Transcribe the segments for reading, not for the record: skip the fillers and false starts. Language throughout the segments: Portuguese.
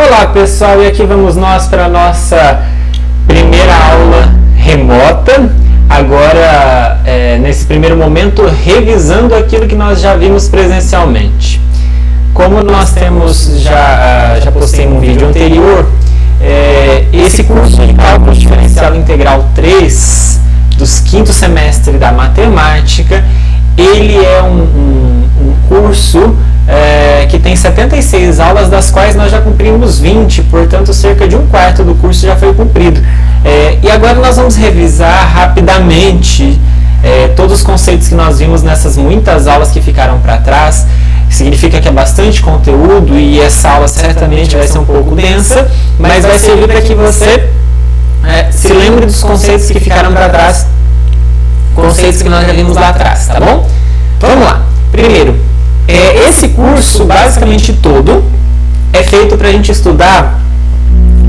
Olá pessoal, e aqui vamos nós para a nossa primeira aula remota, agora nesse primeiro momento revisando aquilo que nós já vimos presencialmente. Como nós temos, já postei um vídeo anterior, esse curso de Cálculo Diferencial Integral 3 dos quinto semestre da matemática, ele é um curso que tem 76 aulas, das quais nós já cumprimos 20, portanto cerca de um quarto do curso já foi cumprido. E agora nós vamos revisar rapidamente todos os conceitos que nós vimos nessas muitas aulas que ficaram para trás. Significa que é bastante conteúdo e essa aula certamente vai ser um pouco densa, mas vai servir para que você se lembre dos conceitos que ficaram para trás, conceitos que nós já vimos lá atrás, tá bom? Vamos lá. Primeiro, esse curso basicamente todo é feito para a gente estudar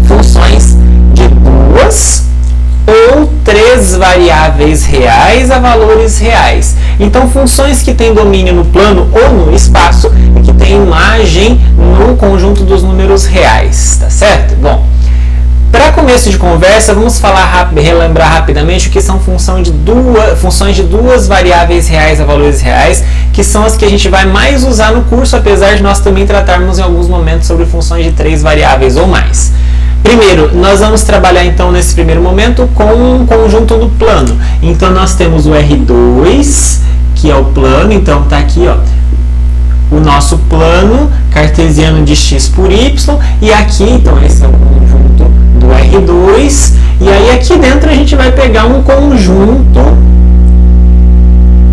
funções de 2 ou 3 variáveis reais a valores reais. Então, funções que têm domínio no plano ou no espaço e que têm imagem no conjunto dos números reais, tá certo? Bom, para começo de conversa, vamos relembrar rapidamente o que são funções de duas variáveis reais a valores reais, que são as que a gente vai mais usar no curso, apesar de nós também tratarmos em alguns momentos sobre funções de 3 variáveis ou mais. Primeiro, nós vamos trabalhar então nesse primeiro momento com um conjunto do plano. Então nós temos o R2, que é o plano, então está aqui ó, o nosso plano cartesiano de x por y, e aqui então esse é o conjunto do R2, e aí aqui dentro a gente vai pegar um conjunto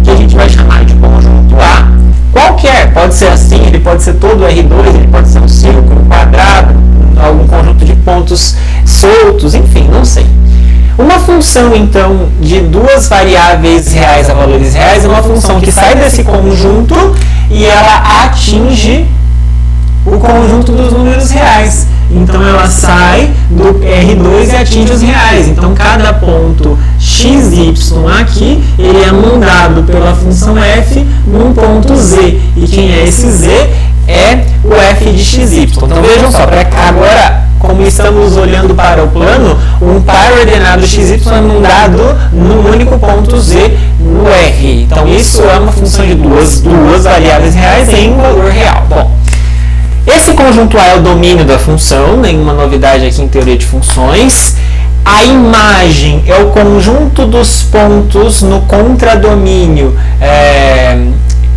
que a gente vai chamar de conjunto A. Qualquer, pode ser assim, ele pode ser todo R2, ele pode ser um círculo, um quadrado, algum conjunto de pontos soltos, enfim, não sei. Uma função, então, de duas variáveis reais a valores reais é uma função que sai desse conjunto e ela atinge o conjunto dos números reais. Então, ela sai do R2 e atinge os reais. Então, cada ponto xy aqui, ele é mandado pela função f num ponto z. E quem é esse z? É o f de xy. Então, vejam só, agora, como estamos olhando para o plano, um par ordenado xy é mandado num único ponto z no R. Então, isso é uma função de duas variáveis reais em um valor real. Bom, esse conjunto A é o domínio da função, nenhuma novidade aqui em teoria de funções. A imagem é o conjunto dos pontos no contradomínio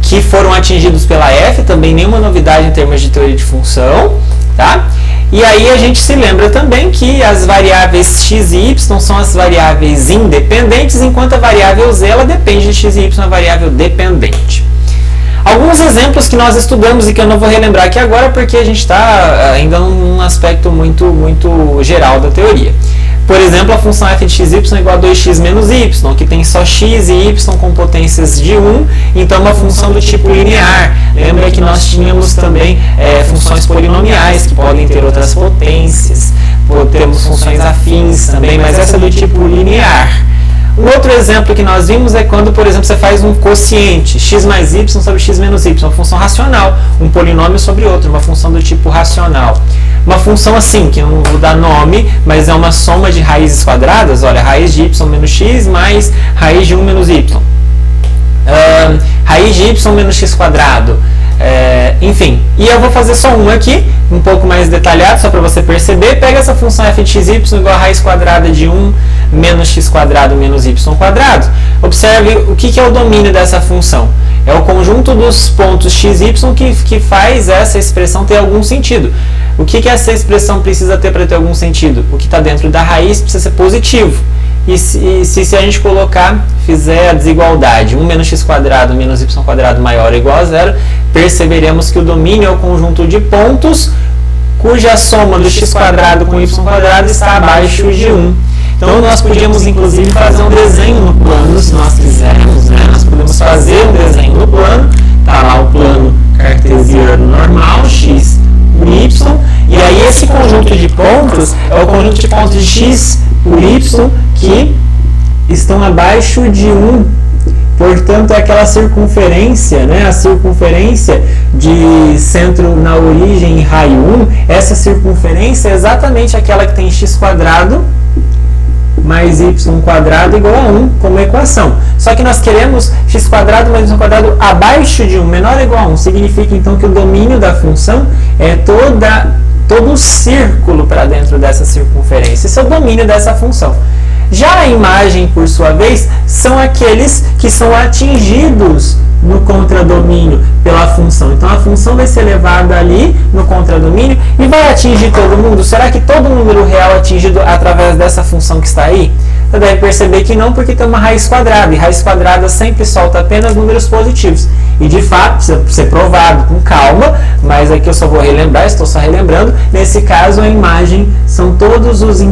que foram atingidos pela f, também nenhuma novidade em termos de teoria de função, tá? E aí a gente se lembra também que as variáveis x e y são as variáveis independentes, enquanto a variável z ela depende de x e y, uma variável dependente. Alguns exemplos que nós estudamos e que eu não vou relembrar aqui agora porque a gente está ainda num aspecto muito geral da teoria. Por exemplo, a função f de xy é igual a 2x menos y, que tem só x e y com potências de 1, então é uma função do tipo linear. Lembra que nós tínhamos também funções polinomiais, que podem ter outras potências, temos funções afins também, mas essa é do tipo linear. Um outro exemplo que nós vimos é quando, por exemplo, você faz um quociente, x mais y sobre x menos y, uma função racional, um polinômio sobre outro, uma função do tipo racional. Uma função assim, que eu não vou dar nome, mas é uma soma de raízes quadradas, olha, raiz de y menos x mais raiz de 1 menos y. Raiz de y menos x quadrado. Enfim, e eu vou fazer só um aqui, um pouco mais detalhado, só para você perceber. Pega essa função f de xy igual a raiz quadrada de 1 menos x quadrado menos y quadrado. Observe o que é o domínio dessa função. É o conjunto dos pontos x e y que faz essa expressão ter algum sentido. O que essa expressão precisa ter para ter algum sentido? O que está dentro da raiz precisa ser positivo. E se a gente fizer a desigualdade 1 menos x quadrado menos y quadrado maior ou igual a zero, perceberemos que o domínio é o conjunto de pontos cuja soma do x quadrado com y quadrado está abaixo de 1. Então, nós podíamos, inclusive, fazer um desenho no plano, se nós quisermos, né? Nós podemos fazer um desenho no plano, tá lá o plano cartesiano normal, x por y, e aí esse conjunto de pontos é o conjunto de pontos de x por y que estão abaixo de 1 portanto é aquela circunferência, né? A circunferência de centro na origem e raio 1, essa circunferência é exatamente aquela que tem x² mais y² igual a 1 como equação. Só que nós queremos x² mais y² abaixo de 1, menor ou igual a 1. Significa então que o domínio da função é todo o círculo para dentro dessa circunferência. Esse é o domínio dessa função. Já a imagem, por sua vez, são aqueles que são atingidos no contradomínio pela função. Então a função vai ser levada ali no contradomínio e vai atingir todo mundo. Será que todo número real é atingido através dessa função que está aí? Você deve perceber que não, porque tem uma raiz quadrada, e raiz quadrada sempre solta apenas números positivos. E de fato, precisa ser provado com calma, mas aqui eu só vou relembrar, estou só relembrando. Nesse caso, a imagem são todos os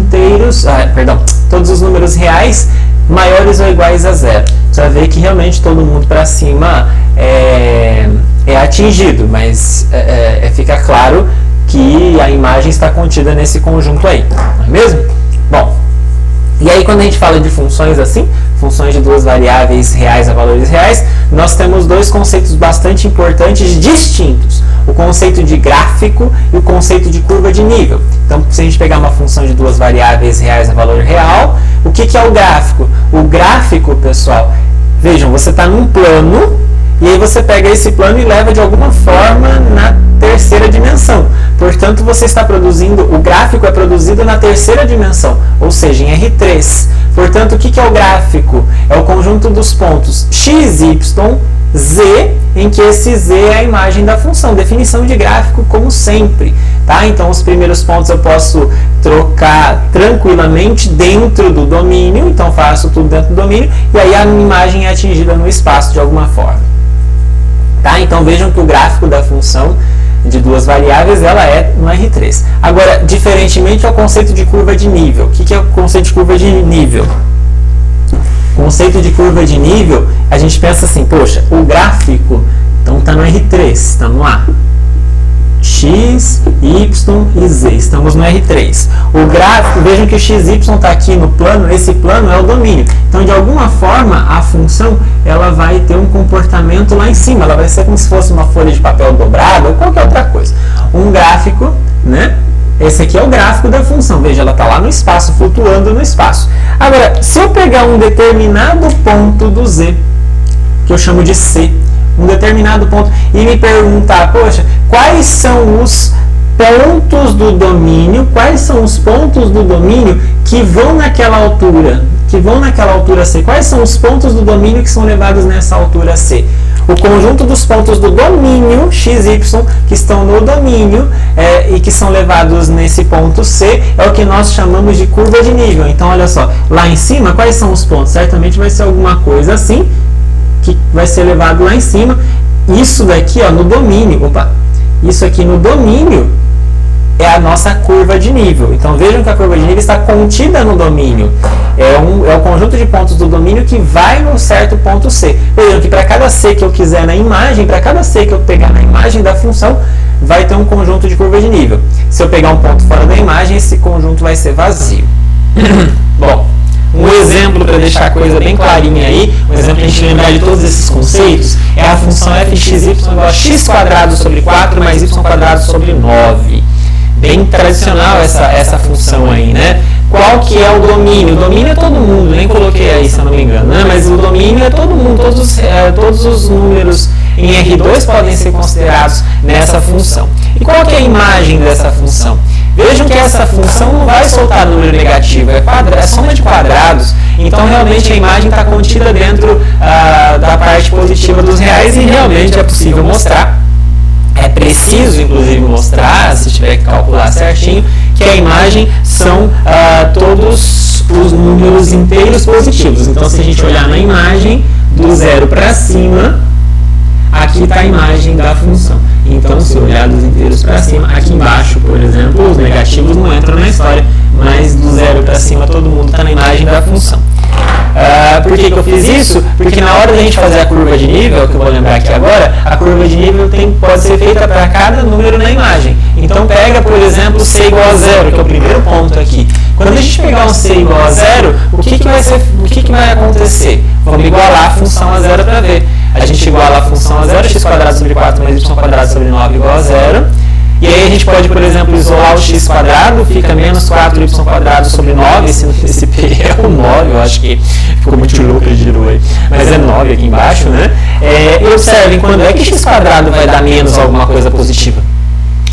todos os números reais maiores ou iguais a 0. Você vai ver que realmente todo mundo para cima é atingido, mas fica claro que a imagem está contida nesse conjunto aí, não é mesmo? Bom, e aí quando a gente fala de funções assim, funções de duas variáveis reais a valores reais, nós temos dois conceitos bastante importantes distintos. O conceito de gráfico e o conceito de curva de nível. Então, se a gente pegar uma função de duas variáveis reais a valor real, o que é o gráfico? O gráfico, pessoal, vejam, você está num plano, e aí você pega esse plano e leva de alguma forma na terceira dimensão. Portanto, você está produzindo, o gráfico é produzido na terceira dimensão, ou seja, em R3. Portanto, o que é o gráfico? É o conjunto dos pontos x, y, z, em que esse z é a imagem da função. Definição de gráfico como sempre. Tá? Então, os primeiros pontos eu posso trocar tranquilamente dentro do domínio, então faço tudo dentro do domínio, e aí a imagem é atingida no espaço de alguma forma. Tá? Então, vejam que o gráfico da função de duas variáveis, ela é no R3. Agora, diferentemente ao conceito de curva de nível. O que é o conceito de curva de nível? O conceito de curva de nível, a gente pensa assim, poxa, o gráfico, então está no R3, estamos lá. X, Y e Z, estamos no R3. O gráfico, vejam que o XY está aqui no plano, esse plano é o domínio. Então, de alguma forma, a função ela vai ter um comportamento lá em cima, ela vai ser como se fosse uma folha de papel dobrada ou qualquer outra coisa. Um gráfico, né? Esse aqui é o gráfico da função, veja, ela está lá no espaço, flutuando no espaço. Agora, se eu pegar um determinado ponto do Z, que eu chamo de C, um determinado ponto, e me perguntar, poxa, quais são os pontos do domínio, quais são os pontos do domínio que vão naquela altura, C, quais são os pontos do domínio que são levados nessa altura C? O conjunto dos pontos do domínio x, y, que estão no domínio e que são levados nesse ponto C, é o que nós chamamos de curva de nível. Então, olha só, lá em cima, quais são os pontos? Certamente vai ser alguma coisa assim, que vai ser levado lá em cima. Isso daqui, ó, no domínio, isso aqui no domínio é a nossa curva de nível. Então, vejam que a curva de nível está contida no domínio. É o conjunto de pontos do domínio que vai num certo ponto C. Vejam que para cada C que eu quiser na imagem, para cada C que eu pegar na imagem da função, vai ter um conjunto de curva de nível. Se eu pegar um ponto fora da imagem, esse conjunto vai ser vazio. Bom, um exemplo para deixar a coisa bem clarinha aí, um exemplo para a gente lembrar de todos esses conceitos, é a função fxy igual a x² sobre 4 mais y² sobre 9. Bem tradicional essa função aí, né? Qual que é o domínio? O domínio é todo mundo, nem coloquei aí se eu não me engano, né? Mas o domínio é todo mundo, todos os números em R2 podem ser considerados nessa função. E qual que é a imagem dessa função? Vejam que essa função não vai soltar número negativo, é soma de quadrados, então realmente a imagem está contida dentro da parte positiva dos reais e realmente é possível mostrar. É preciso, inclusive, mostrar, se tiver que calcular certinho, que a imagem são todos os números inteiros positivos. Então, se a gente olhar na imagem, do 0 para cima, aqui está a imagem da função. Então, se eu olhar dos inteiros para cima, aqui embaixo, por exemplo, os negativos não entram na história, mas do 0 para cima todo mundo está na imagem da função. Por que eu fiz isso? Porque na hora da gente fazer a curva de nível, que eu vou lembrar aqui agora, a curva de nível pode ser feita para cada número na imagem. Então pega, por exemplo, C igual a 0, que é o primeiro ponto aqui. Quando a gente pegar um C igual a zero, o que vai acontecer? Vamos igualar a função a zero para ver. A gente iguala a função a zero, x² sobre 4 mais y² sobre 9 igual a zero. E aí a gente pode, por exemplo, isolar o x², fica menos 4y² sobre 9, esse P é o 9, eu acho que ficou muito louco, ele girou aí, mas é 9 aqui embaixo, né? E observem, quando é que x² vai dar menos alguma coisa positiva?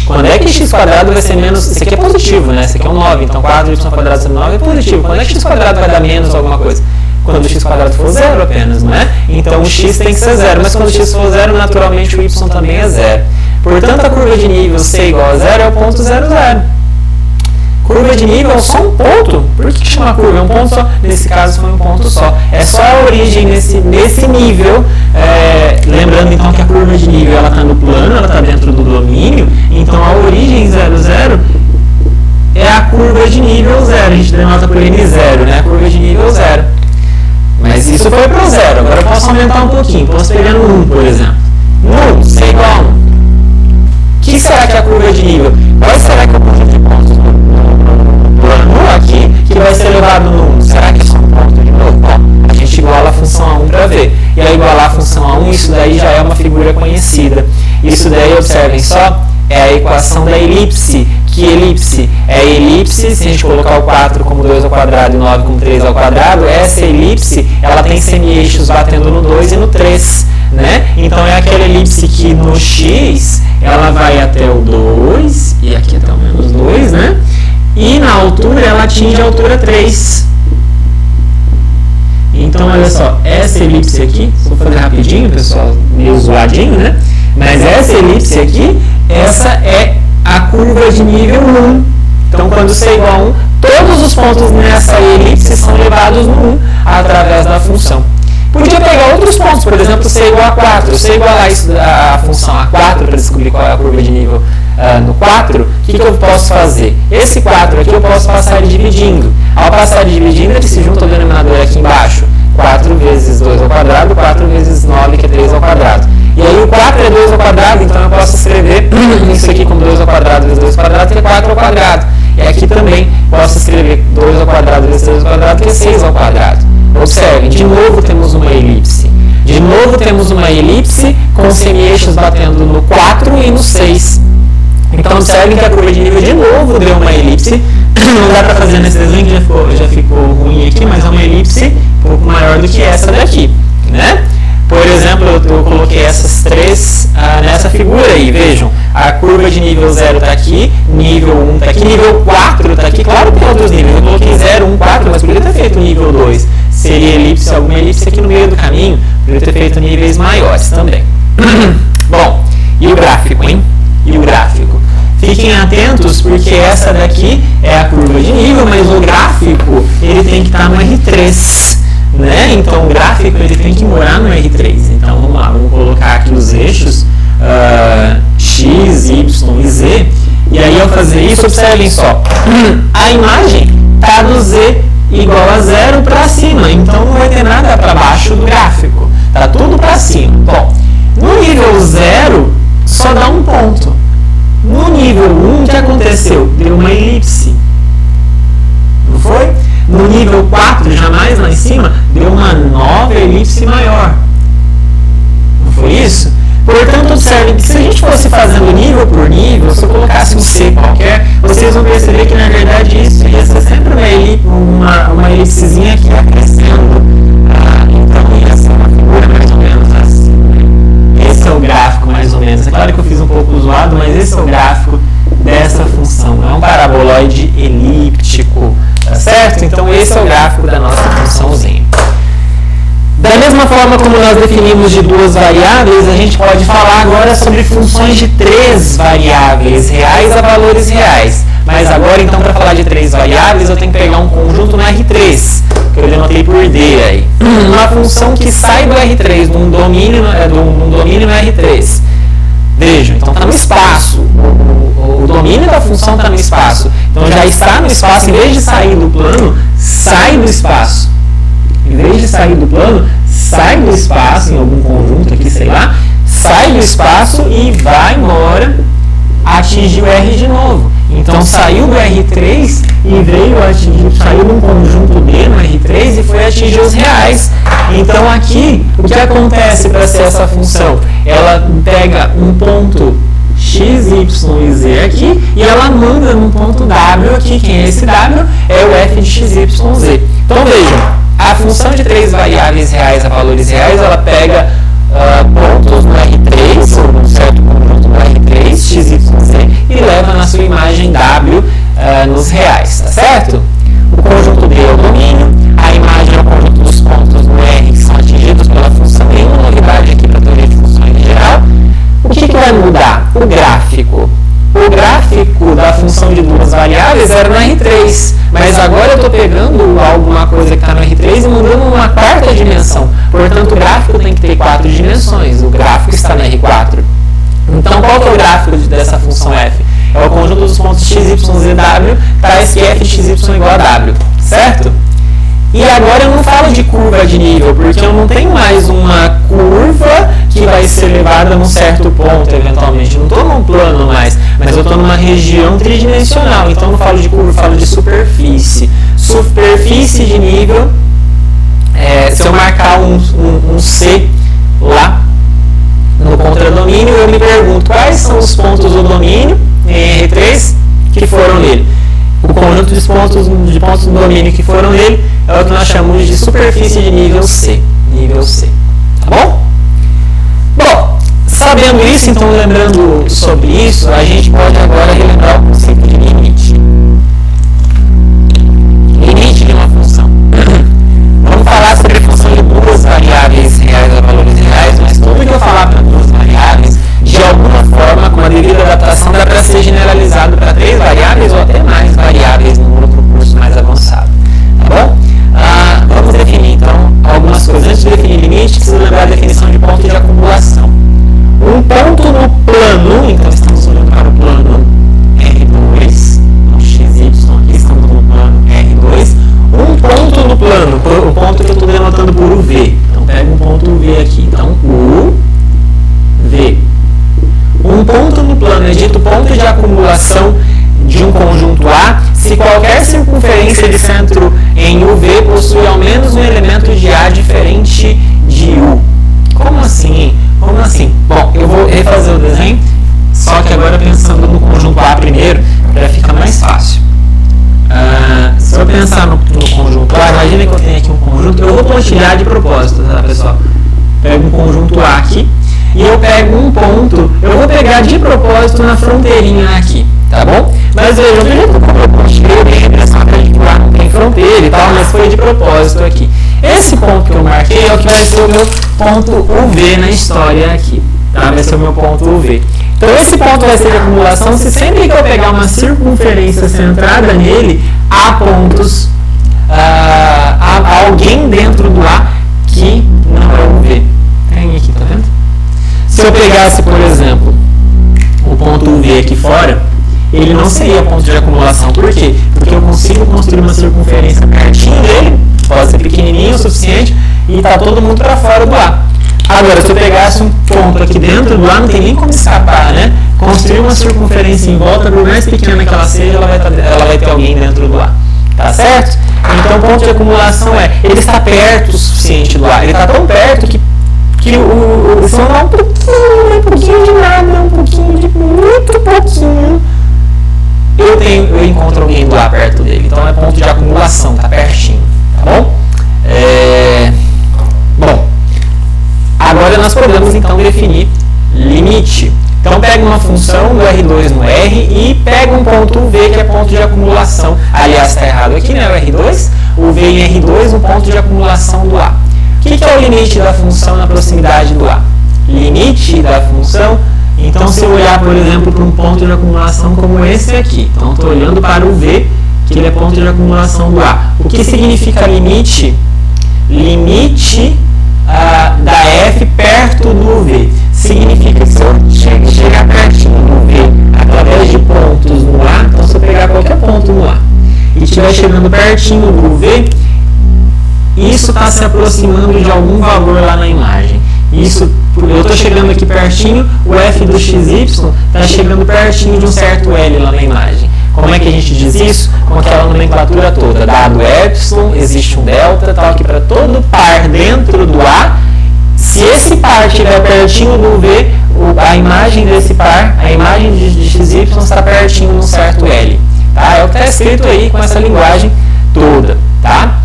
Quando é que x² vai ser menos, esse aqui é positivo, né? Esse aqui é um 9, então 4y² sobre 9 é positivo. Quando é que x² vai dar menos alguma coisa? Quando o x² for zero apenas, não é? Então o x tem que ser zero, mas quando o x for zero, naturalmente o y também é zero. Portanto, a curva de nível C igual a zero é o ponto 0, 0. Curva de nível é só um ponto. Por que chama curva? É um ponto só. Nesse caso, foi um ponto só. É só a origem nesse nível. Lembrando, então, que a curva de nível está no plano, ela está dentro do domínio. Então, a origem 0, 0 é a curva de nível 0. A gente denota por N0, né? A curva de nível 0. Mas isso foi para o 0. Agora eu posso aumentar um pouquinho. Posso pegar no 1, por exemplo. No 1, C igual a 1. O que será que é a curva de nível? Qual será que é o conjunto de pontos no plano aqui que vai ser elevado no 1? Será que é só um ponto de novo? Bom, a gente iguala a função a 1 para ver. E aí igualar a função a 1, isso daí já é uma figura conhecida. Isso daí, observem só, é a equação da elipse. Que elipse? É a elipse, se a gente colocar o 4 como 2 ao quadrado e o 9 como 3 ao quadrado, essa elipse, ela tem semi-eixos batendo no 2 e no 3. Né? Então é aquela elipse que no x ela vai até o 2 e aqui até o menos 2, né? E na altura ela atinge a altura 3. Então olha só, essa elipse aqui, vou fazer rapidinho, pessoal, meio zoadinho, né? Mas essa elipse aqui, essa é a curva de nível 1. Então quando C igual a 1, todos os pontos nessa elipse são levados no 1 através da função. Podia pegar outros pontos, por exemplo, C igual a 4. Se eu igualar a função a 4 para descobrir qual é a curva de nível no 4, o que eu posso fazer? Esse 4 aqui eu posso passar ele dividindo. Ao passar ele dividindo, ele se junta ao denominador aqui embaixo. 4 vezes 2 ao quadrado, 4 vezes 9, que é 3 ao quadrado. E aí o 4 é 2 ao quadrado, então eu posso escrever isso aqui como 2 ao quadrado vezes 2 ao quadrado, que é 4 ao quadrado. E aqui também posso escrever 2 ao quadrado vezes 3 ao quadrado, que é 6 ao quadrado. Observem, de novo temos uma elipse. De novo temos uma elipse com semi-eixos batendo no 4 e no 6. Então observem que a curva de nível de novo deu uma elipse. Não dá para fazer nesse desenho, que já ficou ruim aqui, mas é uma elipse um pouco maior do que essa daqui, né? Por exemplo, eu coloquei essas três nessa figura aí, vejam. A curva de nível 0 está aqui, nível 1 está aqui, nível 4 está aqui. Claro que tem outros níveis, eu coloquei 0, 1, 4, mas poderia ter feito nível 2. Seria elipse, alguma elipse aqui no meio do caminho, poderia ter feito níveis maiores também. Bom, e o gráfico, hein? E o gráfico? Fiquem atentos, porque essa daqui é a curva de nível, mas o gráfico ele tem que estar no R3. Né? Então o gráfico ele tem que morar no R3. Então vamos lá, vamos colocar aqui os eixos X, Y e Z. E aí ao fazer isso, observem só, a imagem está do Z igual a 0 para cima, então não vai ter nada para baixo do gráfico, está tudo para cima. Bom, no nível 0 só dá um ponto. No nível 1 o que aconteceu? Deu uma elipse, não foi? No nível 4, jamais lá em cima, deu uma nova elipse maior. Não foi isso? Portanto, observem que se a gente fosse fazendo nível por nível, se eu colocasse um C qualquer, vocês vão perceber que na verdade isso ia ser sempre uma elipsezinha que ia crescendo. Então ia ser uma figura mais ou menos assim. Esse é o gráfico mais ou menos. É claro que eu fiz um pouco zoado, mas esse é o gráfico dessa função. É um paraboloide elíptico. Tá certo? Então esse é o gráfico da nossa funçãozinha. Da mesma forma como nós definimos de duas variáveis, a gente pode falar agora sobre funções de três variáveis reais a valores reais. Mas agora, então, para falar de três variáveis, eu tenho que pegar um conjunto no R3, que eu denotei por D aí. Uma função que sai do R3, num domínio no R3. Vejam, então está no espaço. O domínio da função está no espaço. Então já está no espaço, em vez de sair do plano, sai do espaço. Em vez de sair do plano, sai do espaço, em algum conjunto aqui, sei lá, sai do espaço e vai embora, atingir o R de novo. Então saiu do R3 e e veio atingir, saiu de um conjunto D no R3 e foi atingir os reais. Então aqui, o que acontece para ser essa função? Ela pega um ponto x, y e z aqui e ela manda num ponto w aqui. Quem é esse w? É o f de x, y, z. Então vejam, a função de três variáveis reais a valores reais, ela pega pontos no R3, ou num certo conjunto no R3, x, y, z, e leva na sua imagem w nos reais, tá certo? O conjunto D é o domínio, a imagem é o conjunto dos pontos no R que são atingidos pela função. Nenhuma novidade aqui para a teoria de funções em geral. O que vai mudar? O gráfico. O gráfico da função de duas variáveis era no R3, mas agora eu estou pegando alguma coisa que está no R3 e mudando uma quarta dimensão. Portanto, o gráfico tem que ter 4 dimensões. O gráfico está no R4. Então, qual que é o gráfico dessa função f? É o conjunto dos pontos x, y, z, w, tá esse f de x, y igual a w, certo? E agora eu não falo de curva de nível, porque eu não tenho mais uma curva que vai ser levada num certo ponto, eventualmente. Eu não estou num plano mais, mas eu estou numa região tridimensional. Então eu não falo de curva, eu falo de superfície. Superfície de nível, se eu marcar um C lá no contradomínio, eu me pergunto quais são os pontos do domínio em R3 que foram nele. O conjunto de pontos do domínio que foram nele é o que nós chamamos de superfície de nível C. Nível C. Tá bom? Bom, sabendo isso, então lembrando sobre isso, a gente pode agora relembrar o conceito de limite. Limite de uma função. Vamos falar sobre a função de duas variáveis reais a valores reais, mas tudo que eu falar para duas variáveis, de alguma forma, com a devida adaptação, dá para ser generalizado para 3 variáveis ou até mais variáveis num outro curso mais avançado. Tá bom? Vamos definir, então, algumas coisas. Antes de definir limite, preciso lembrar a definição de ponto de acumulação. Um ponto no plano, então estamos olhando para o plano R2, então XY aqui, estamos no plano R2. Um ponto no plano, o ponto que eu estou denotando por UV. Então, pega um ponto UV aqui. Então, UV. Um ponto no plano é dito ponto de acumulação de um conjunto A se qualquer circunferência de centro em UV possui ao menos um elemento de A diferente de U. Como assim? Como assim? Bom, eu vou refazer o desenho, só que agora pensando no conjunto A primeiro, para ficar mais fácil. Se eu pensar no conjunto A, imagina que eu tenho aqui um conjunto, eu vou pontilhar de propósito, tá, pessoal? Pego um conjunto A aqui, e eu pego um ponto, eu vou pegar de propósito na fronteirinha aqui, tá bom? Mas vejam, como eu pontilhei bem a direção perpendicular, não tem fronteira e tal, mas foi de propósito aqui. Esse ponto que eu marquei é o que vai ser o meu ponto UV na história aqui, tá? Vai ser o meu ponto UV. Então esse ponto vai ser de acumulação se sempre que eu pegar uma circunferência centrada nele, há pontos, há alguém dentro do A que não é UV. Tem aqui, tá vendo? Se eu pegasse, por exemplo, o ponto UV aqui fora, ele não seria ponto de acumulação. Por quê? Porque eu consigo construir uma circunferência pertinho dele, pode ser pequenininho o suficiente, e está todo mundo para fora do A. Agora, se eu pegasse um ponto aqui dentro do A, não tem nem como escapar, né? Construir uma circunferência em volta, por mais pequena que ela seja, ela vai ter alguém dentro do A. Tá certo? Então, o ponto de acumulação ele está perto o suficiente do A. Ele está tão perto que se eu dar um pouquinho de nada, um pouquinho de muito pouquinho, eu encontro alguém do A perto dele. Então é ponto de acumulação, tá pertinho, tá bom? Bom, agora nós podemos então definir limite. Então pega uma função do R2 no R e pega um ponto V que é ponto de acumulação. Aliás, está errado aqui, né? O R2, o V em R2, um ponto de acumulação do A. O que é o limite da função na proximidade do A? Limite da função, então se eu olhar, por exemplo, para um ponto de acumulação como esse aqui, então estou olhando para o V, que ele é ponto de acumulação do A. O que significa limite? Limite da F perto do V. Significa que se eu chegar pertinho do V através de pontos no A, então se eu pegar qualquer ponto no A e estiver chegando pertinho do V, isso está se aproximando de algum valor lá na imagem. Eu estou chegando aqui pertinho, o f do xy está chegando pertinho de um certo L lá na imagem. Como é que a a gente diz isso? Com aquela nomenclatura toda, dado epsilon, existe um delta, tal, que para todo par dentro do A, se esse par estiver pertinho do V, a imagem desse par, a imagem de XY está pertinho de um certo L. Tá? É o que está escrito aí com essa linguagem toda. Tá?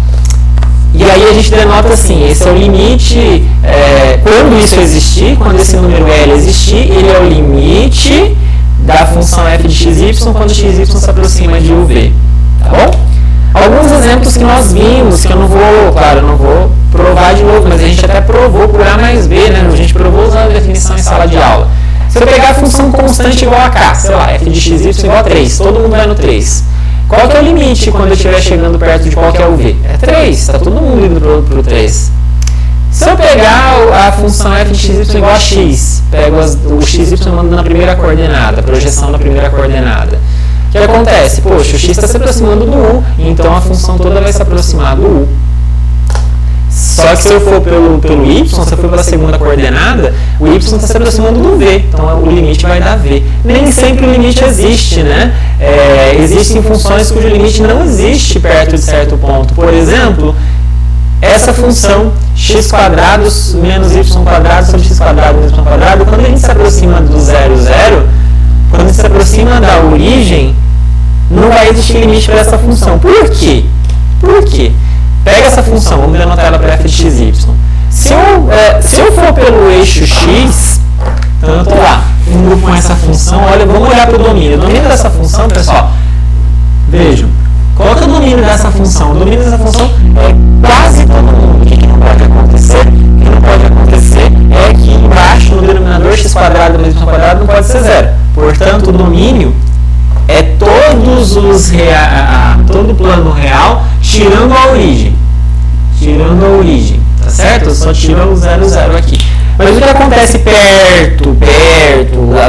E aí a gente denota assim, esse é o limite, quando isso existir, quando esse número L existir, ele é o limite da função f de xy quando xy se aproxima de uv. Tá bom? Alguns exemplos que nós vimos, que eu não vou provar de novo, mas a gente até provou por A mais B, né? A gente provou usando a definição em sala de aula. Se eu pegar a função constante igual a k, sei lá, f de xy igual a 3, todo mundo vai no 3. Qual que é o limite quando eu estiver chegando perto de qual que é o v? É 3, está todo mundo indo para o 3. Se eu pegar a função f de xy igual a x, pego o xy mando na primeira coordenada, projeção na primeira coordenada. O que acontece? Poxa, o x está se aproximando do u, então a função toda vai se aproximar do u. Só que se eu for pelo y, se eu for pela segunda coordenada, o y está se aproximando do v, então o limite vai dar v. Nem sempre o limite existe, né? Existem funções cujo limite não existe perto de certo ponto. Por exemplo, essa função x² menos y² sobre x² menos y², quando a gente se aproxima do 0, 0, quando a gente se aproxima da origem, não vai existir limite para essa função. Por quê? Por quê? Pega essa função, vamos denotar ela para f de xy. Se eu for pelo eixo x, então eu estou lá, indo com essa função, olha, vamos olhar para o domínio. O domínio dessa função, pessoal, vejam, qual que é o domínio dessa função? O domínio dessa função é quase todo mundo. O que não pode acontecer? O que não pode acontecer é que embaixo, no denominador, x² mais y² não pode ser 0. Portanto, o domínio é todo o plano real, tirando a origem. Tirando a origem, tá certo? Eu só tiro o 0, 0 aqui. Mas o que acontece perto,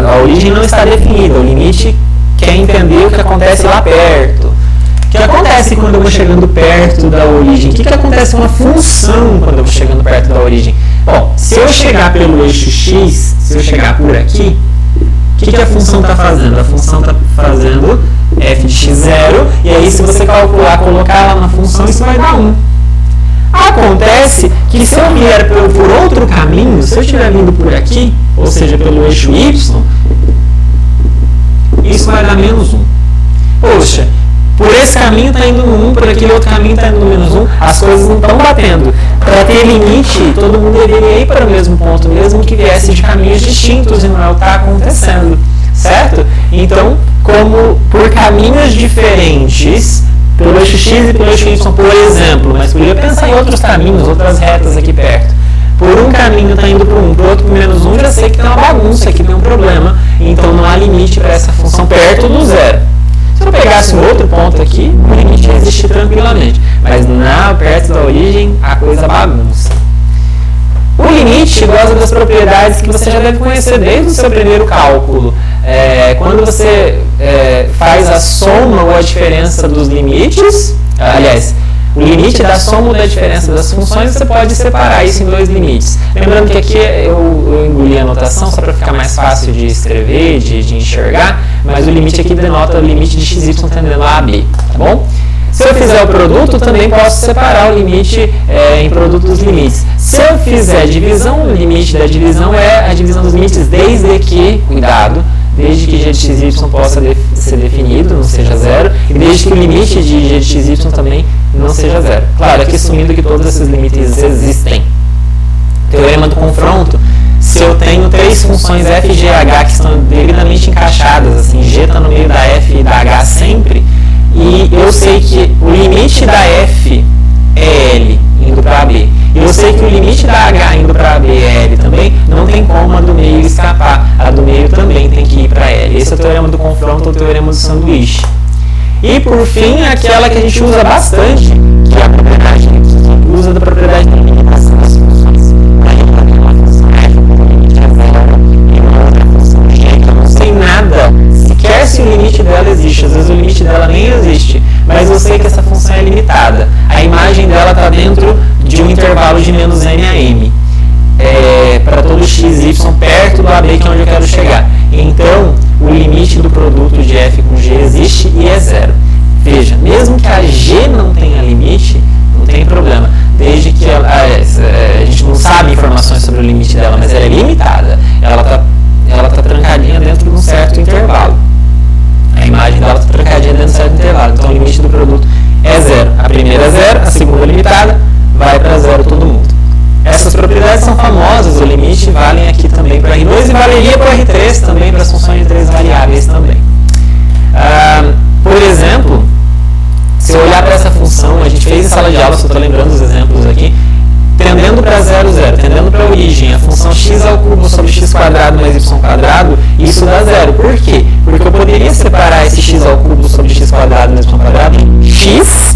a origem não está definida. O limite quer entender o que acontece lá perto. O que acontece quando eu vou chegando perto da origem? O que acontece com a função quando eu vou chegando perto da origem? Bom, se eu chegar pelo eixo x, se eu chegar por aqui, o que a função está fazendo? A função está fazendo f de x0, e aí se você calcular, colocar ela na função, isso vai dar 1. Acontece que se eu vier por outro caminho, se eu estiver vindo por aqui, ou seja, pelo eixo y, isso vai dar menos 1. Poxa, por esse caminho está indo no 1, por aquele outro caminho está indo no menos 1, as coisas não estão batendo. Para ter limite, todo mundo deveria ir para o mesmo ponto, mesmo que viesse de caminhos distintos, e não é o que está acontecendo, certo? Então, como por caminhos diferentes, pelo eixo x e pelo eixo y, por exemplo, mas podia pensar em outros caminhos, outras retas aqui perto. Por um caminho está indo para o 1, para o outro para o menos 1, já sei que tem uma bagunça, que tem um problema, então não há limite para essa função perto do 0. Se eu pegasse um outro ponto aqui, o limite ia existir tranquilamente, mas perto da origem, a coisa bagunça. O limite gosta das propriedades que você já deve conhecer desde o seu primeiro cálculo. Quando você faz a soma ou a diferença dos limites, aliás, o limite da soma ou da diferença das funções, você pode separar isso em dois limites. Lembrando que aqui eu engoli a anotação só para ficar mais fácil de escrever, de enxergar, mas o limite aqui denota o limite de xy tendendo a b, tá bom? Se eu fizer o produto, também posso separar o limite em produto dos limites. Se eu fizer divisão, o limite da divisão é a divisão dos limites desde que, cuidado, desde que g de xy possa ser definido, não seja 0, e desde que o limite de g de xy também não seja 0. Claro, aqui assumindo que todos esses limites existem. Teorema do confronto, se eu tenho três funções f, g, h que estão devidamente encaixadas, assim, g está no meio da f e da h sempre, e eu sei que o limite da f é L, indo para B. E eu sei que o limite da H indo para B é L também, não tem como a do meio escapar. A do meio também tem que ir para L. Esse é o teorema do confronto ou o teorema do sanduíche. E, por fim, aquela que a gente usa bastante, que é a propriedade, usa da propriedade de limitação das funções. Aí eu tenho uma função f com o limite a 0 e uma outra função g que eu não sei nada, sequer se o limite dela existe. Às vezes o limite dela nem existe, mas eu sei que essa função é limitada. A imagem dela está dentro de um intervalo de menos n a m. para todo x e y perto do AB, que é onde eu quero chegar. Então, o limite do produto de f com g existe e é zero. Veja, mesmo que a g não tenha limite, não tem problema, desde que a gente não sabe informações sobre o limite dela, mas ela é limitada, ela tá trancadinha dentro de um certo intervalo. A imagem dela está trancadinha dentro de um certo intervalo, então o limite do produto é zero. A primeira é zero, a segunda é limitada, vai para zero todo mundo. Essas propriedades são famosas, o limite valem aqui também para R2 e valeria para R3 também, para as funções de três variáveis também. Por exemplo, se eu olhar para essa função, a gente fez em sala de aula, só estou lembrando os exemplos aqui, tendendo para 0, 0, tendendo para a origem, a função x ao cubo sobre x quadrado mais y quadrado, isso dá zero. Por quê? Porque eu poderia separar esse x ao cubo sobre x quadrado mais y quadrado em x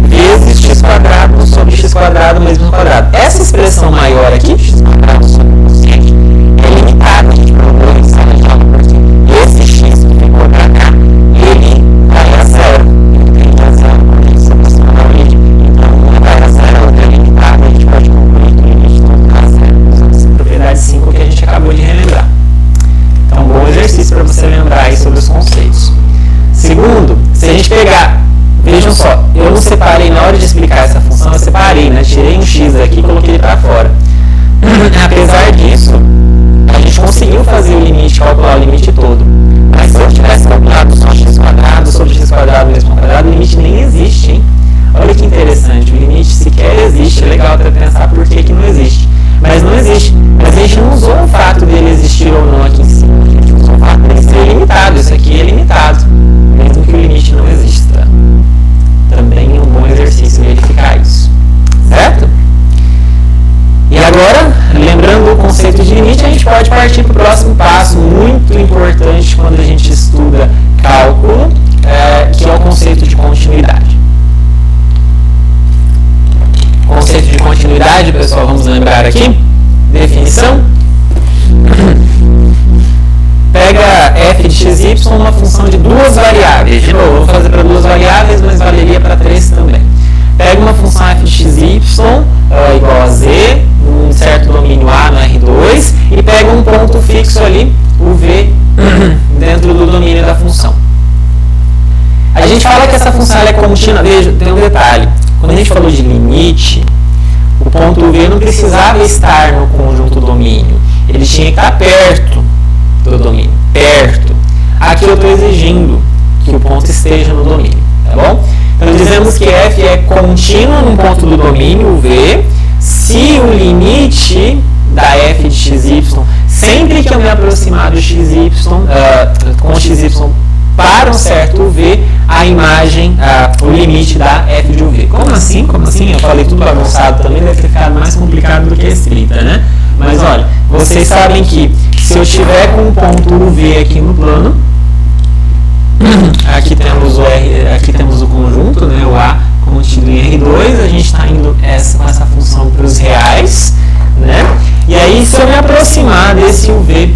vezes x quadrado sobre x quadrado mais y quadrado. Essa expressão maior aqui, x quadrado sobre quociente, é limitada. A gente provou em sala de aula porque esse x que ficou para cá, ele vai a zero. Ele tem a zero quando a gente se aproxima da origem. Então, uma vai a zero, a outra é limitada. A gente pode concluir que o limite não está a zero. Usando essa propriedade 5 que a gente acabou de relembrar. Então, um bom exercício para você lembrar aí sobre os conceitos. Segundo, se a gente pegar... Vejam só, eu não separei, na hora de explicar essa função, eu separei, né? Tirei um x aqui e coloquei ele para fora. Apesar disso, a gente conseguiu fazer o limite, calcular o limite todo. Mas se eu tivesse calculado só x quadrado sobre x quadrado mais y quadrado, o limite nem existe, hein? Olha que interessante, o limite sequer existe. É legal até pensar por que não existe. Mas não existe. Mas a gente não usou o fato dele existir ou não aqui em cima. A gente usou o fato dele ser limitado. Isso aqui é limitado, mesmo que o limite não exista. Também é um bom exercício verificar isso, certo? E agora, lembrando o conceito de limite, a gente pode partir para o próximo passo, muito importante quando a gente estuda cálculo, que é o conceito de continuidade. Conceito de continuidade, pessoal, vamos lembrar aqui. Definição. Pega f de x e y, uma função de duas variáveis. De novo, vou fazer para duas variáveis, mas valeria para três também. Pega uma função f de x e y igual a z, num certo domínio A no R2, e pega um ponto fixo ali, o v, dentro do domínio da função. A gente fala que essa função é contínua. Veja, tem um detalhe. Quando a gente falou de limite, o ponto v não precisava estar no conjunto domínio. Ele tinha que estar perto do domínio, perto. Aqui eu estou exigindo que o ponto esteja no domínio, tá bom? Então dizemos que f é contínuo num ponto do domínio, v, se o limite da f de x e y, sempre que eu me aproximar do x y, com x y para um certo v, a imagem, o limite da f de v. Como assim? Como assim? Eu falei tudo bagunçado também, deve ter ficado mais complicado do que a escrita, né? Mas olha, vocês sabem que se eu tiver com um ponto UV aqui no plano, aqui temos o conjunto, né, o A contido em R2, a gente está indo com essa função para os reais, né? E aí, se eu me aproximar desse UV,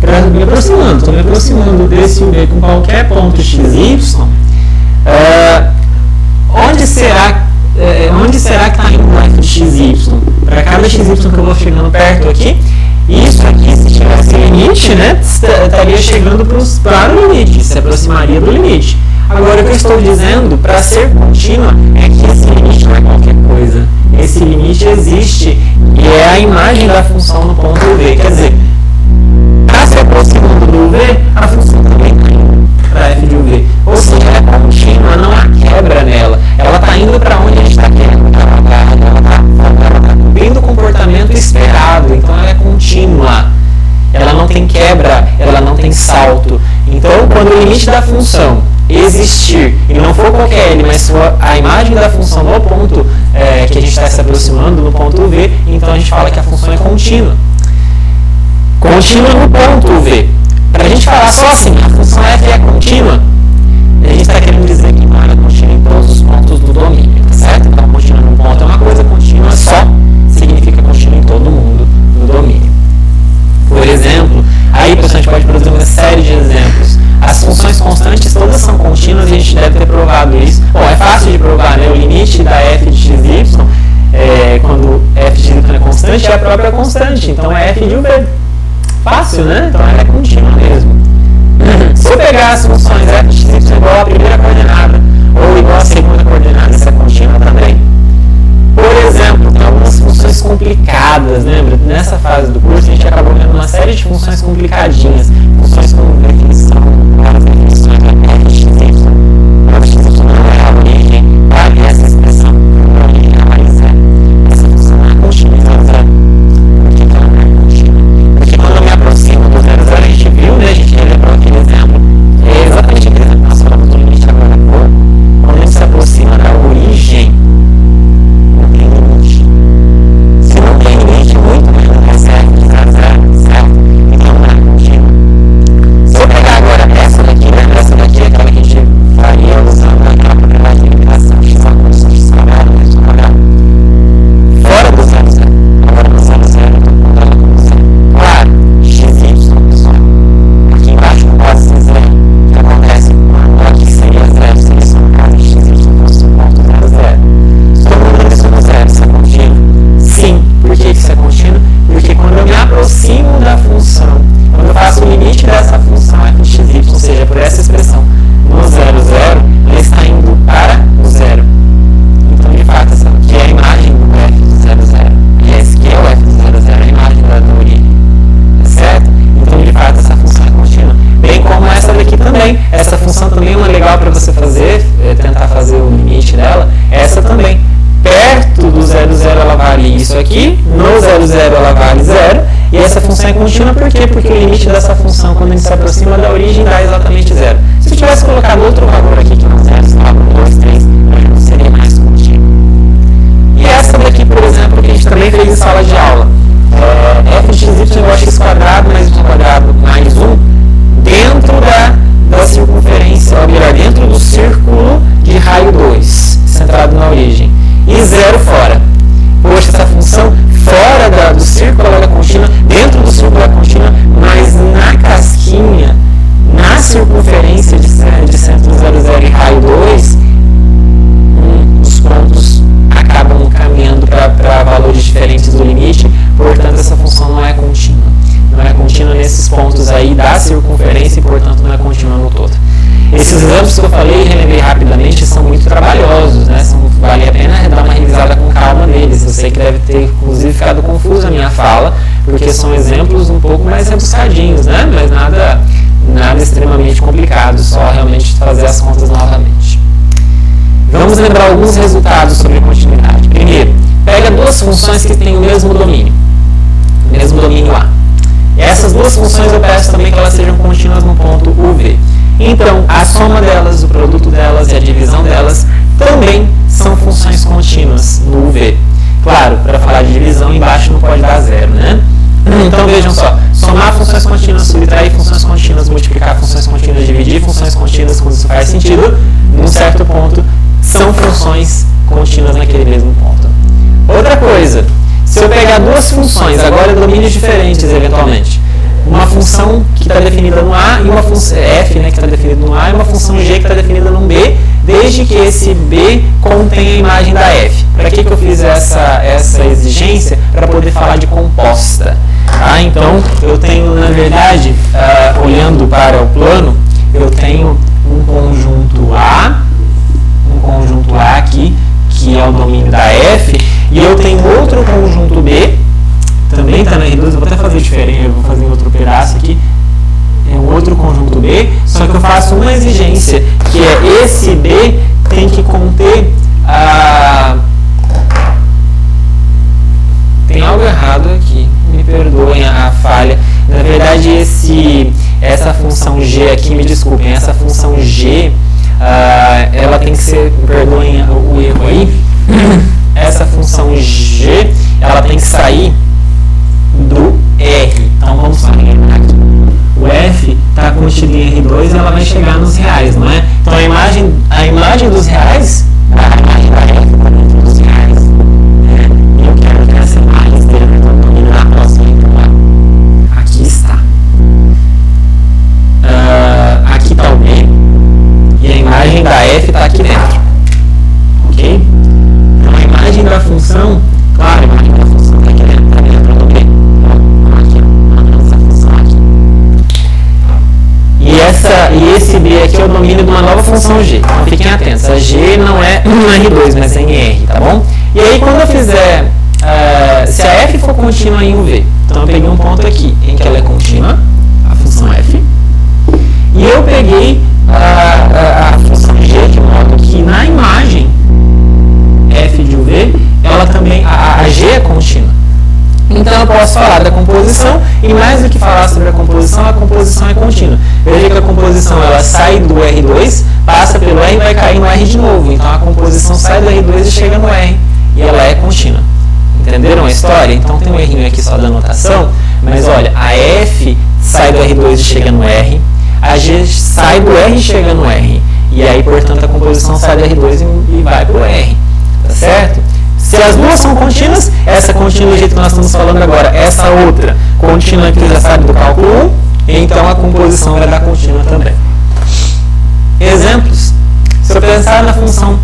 estou me aproximando desse UV com qualquer ponto XY, onde será que está indo o f de xy? Para cada xy que eu vou chegando perto aqui, isso aqui, se tivesse limite, né, estaria chegando para o limite, se aproximaria do limite. Agora, o que eu estou dizendo, para ser contínua, é que esse limite não é qualquer coisa. Esse limite existe e é a imagem da função no ponto V. Quer dizer, está se aproximando do V, a função também está indo para f de v. Ou seja, ela é contínua, não há quebra nela. Ela está indo para onde a gente está querendo que ela vá. Ela está cumprindo o comportamento esperado. Então, ela é contínua. Ela não tem quebra, ela não tem salto. Então, quando o limite da função existir, e não for qualquer L, mas for a imagem da função no ponto que a gente está se aproximando, no ponto V, então a gente fala que a função é contínua. Contínua no ponto V. Para a gente falar só assim, a função f é contínua, a gente está querendo dizer que não é contínua em todos os pontos do domínio, tá certo? Então, contínua num ponto é uma coisa, contínua só significa contínua em todo mundo do domínio. Por exemplo, aí a gente pode produzir uma série de exemplos. As funções constantes todas são contínuas e a gente deve ter provado isso. Bom, é fácil de provar, né? O limite da f de x, y quando f de y é constante, é a própria constante, então é f de v. Fácil, né? Então ela é contínua mesmo. Se eu pegar as funções f de y igual à primeira coordenada ou igual à segunda coordenada, isso é contínua também. Por exemplo, tem algumas funções complicadas, lembra? Nessa fase do curso a gente acabou vendo uma série de funções complicadinhas, funções com definição, várias definições da f de x, f de x não é a origem, vale essa expressão, a origem é mais zero. Essa função não é contínua, zero. Por que ela não é contínua? Porque quando eu me aproximo do zero, a gente viu, né? A gente lembrou aquele exemplo, é exatamente aquele exemplo que nós falamos do limite agora há pouco, quando a gente se aproxima da origem, muito menos vai ser f de 0, 0, certo? Então não é contínuo. Se eu pegar agora essa daqui, lembra? Essa daqui é aquela que a gente faria usando aquela propriedade de limitação x ao condição x quadrado mais um quadrado. Fora do 0, 0. Agora no 0, 0 eu estou pondo ela como 0. Claro, xy, pessoal. Aqui embaixo não pode ser 0. O que acontece quando aqui seria 0, seria só no caso de xy fosse o ponto 0, 0. Estou mudando isso no 0, isso é contínuo? Sim. Por que isso é contínuo? Porque quando eu me aproximo da função, quando eu faço o limite dessa função f de x, ou seja, por essa expressão, no 0, 0, ela está indo para o 0. Então, de fato, essa aqui é a imagem do f de 0, 0. E esse aqui é o f de 0, 0, é a imagem da origem. Certo? Então, de fato, essa função é contínua. Bem como essa daqui também. Essa função também é uma legal para você fazer, tentar fazer o limite dela. Essa também. Perto do 0, 0 ela vale isso aqui, no 0, 0 ela vale 0, e essa função é contínua por quê? Porque o limite dessa função, quando a gente se aproxima da origem, dá exatamente 0. Se eu tivesse colocado outro valor aqui que não 0, sei lá, 2, 3, não seria mais contínuo. E essa daqui, por exemplo, que a gente também fez em sala de aula, f de x igual a x quadrado mais y quadrado mais 1, dentro da circunferência, ou melhor, dentro do círculo de raio 2, centrado na origem. E 0 fora. Poxa, essa função fora do círculo ela é contínua, dentro do círculo ela é contínua, mas na casquinha, na circunferência de centro 0, 0 e raio 2, os pontos acabam caminhando para valores diferentes do limite, portanto essa função não é contínua. Não é contínua nesses pontos aí da circunferência e, portanto, não é contínua no todo. Esses exemplos que eu falei e relembrei rapidamente são muito trabalhosos, né? Vale a pena dar uma revisada com calma neles. Eu sei que deve ter, inclusive, ficado confusa a minha fala, porque são exemplos um pouco mais rebuscadinhos, né? Mas nada extremamente complicado, só realmente fazer as contas novamente. Vamos lembrar alguns resultados sobre continuidade. Primeiro, pega duas funções que têm o mesmo domínio A. E essas duas funções eu peço também que elas sejam contínuas no ponto UV. Então, a soma delas, o produto delas e a divisão delas também são funções contínuas no UV. Claro, para falar de divisão, embaixo não pode dar 0, né? Então, vejam só, somar funções contínuas, subtrair funções contínuas, multiplicar funções contínuas, dividir funções contínuas, quando isso faz sentido, num certo ponto, são funções contínuas naquele mesmo ponto. Outra coisa, se eu pegar duas funções, agora domínios diferentes, eventualmente, uma função que está definida no A e uma função f, né, que está definida no A, e uma função g que está definida no B, desde que esse B contenha a imagem da f. Para que eu fiz essa exigência? Para poder falar de composta. Tá? Então, eu tenho, na verdade, olhando para o plano, eu tenho um conjunto A aqui, que é o domínio da f, e eu tenho outro conjunto B, também está na R2, eu vou até fazer diferente, eu vou fazer em outro pedaço aqui, é um outro conjunto B, só que eu faço uma exigência, que é esse B tem que conter tem algo errado aqui, me perdoem a falha. Na verdade, essa função G aqui, me desculpem, essa função G, ela tem que ser, me perdoem o erro aí, essa função G, ela tem que sair do R. Então, vamos lá, o F está contido em R2 e ela vai chegar nos reais, não é? Então, a imagem dos reais, a imagem da F está dentro dos reais. E eu quero que essa imagem esteja no domínio da próxima, então, aqui está. Aqui está o B. E a imagem da F está aqui dentro. Ok? Então, a imagem da função nova função g. Então fiquem atentos, a g não é em R2, mas é em R, tá bom? E aí quando eu fizer, se a f for contínua em UV, então eu peguei um ponto aqui em que ela é contínua, a função f, e eu peguei a função g de modo que na imagem f de UV, ela também, a g é contínua. Então eu posso falar da composição, e mais do que falar sobre a composição é contínua. Veja que a composição ela sai do R2, passa pelo R e vai cair no R de novo. Então a composição sai do R2 e chega no R, e ela é contínua. Entenderam a história? Então tem um errinho aqui só da anotação, mas olha, a F sai do R2 e chega no R, a G sai do R e chega no R, e aí, portanto, a composição sai do R2 e vai para o R, tá certo? Se as duas são contínuas, essa contínua do jeito que nós estamos falando agora, essa outra contínua que já sabe do cálculo 1, então a composição vai dar contínua também. Exemplos. Se eu pensar na função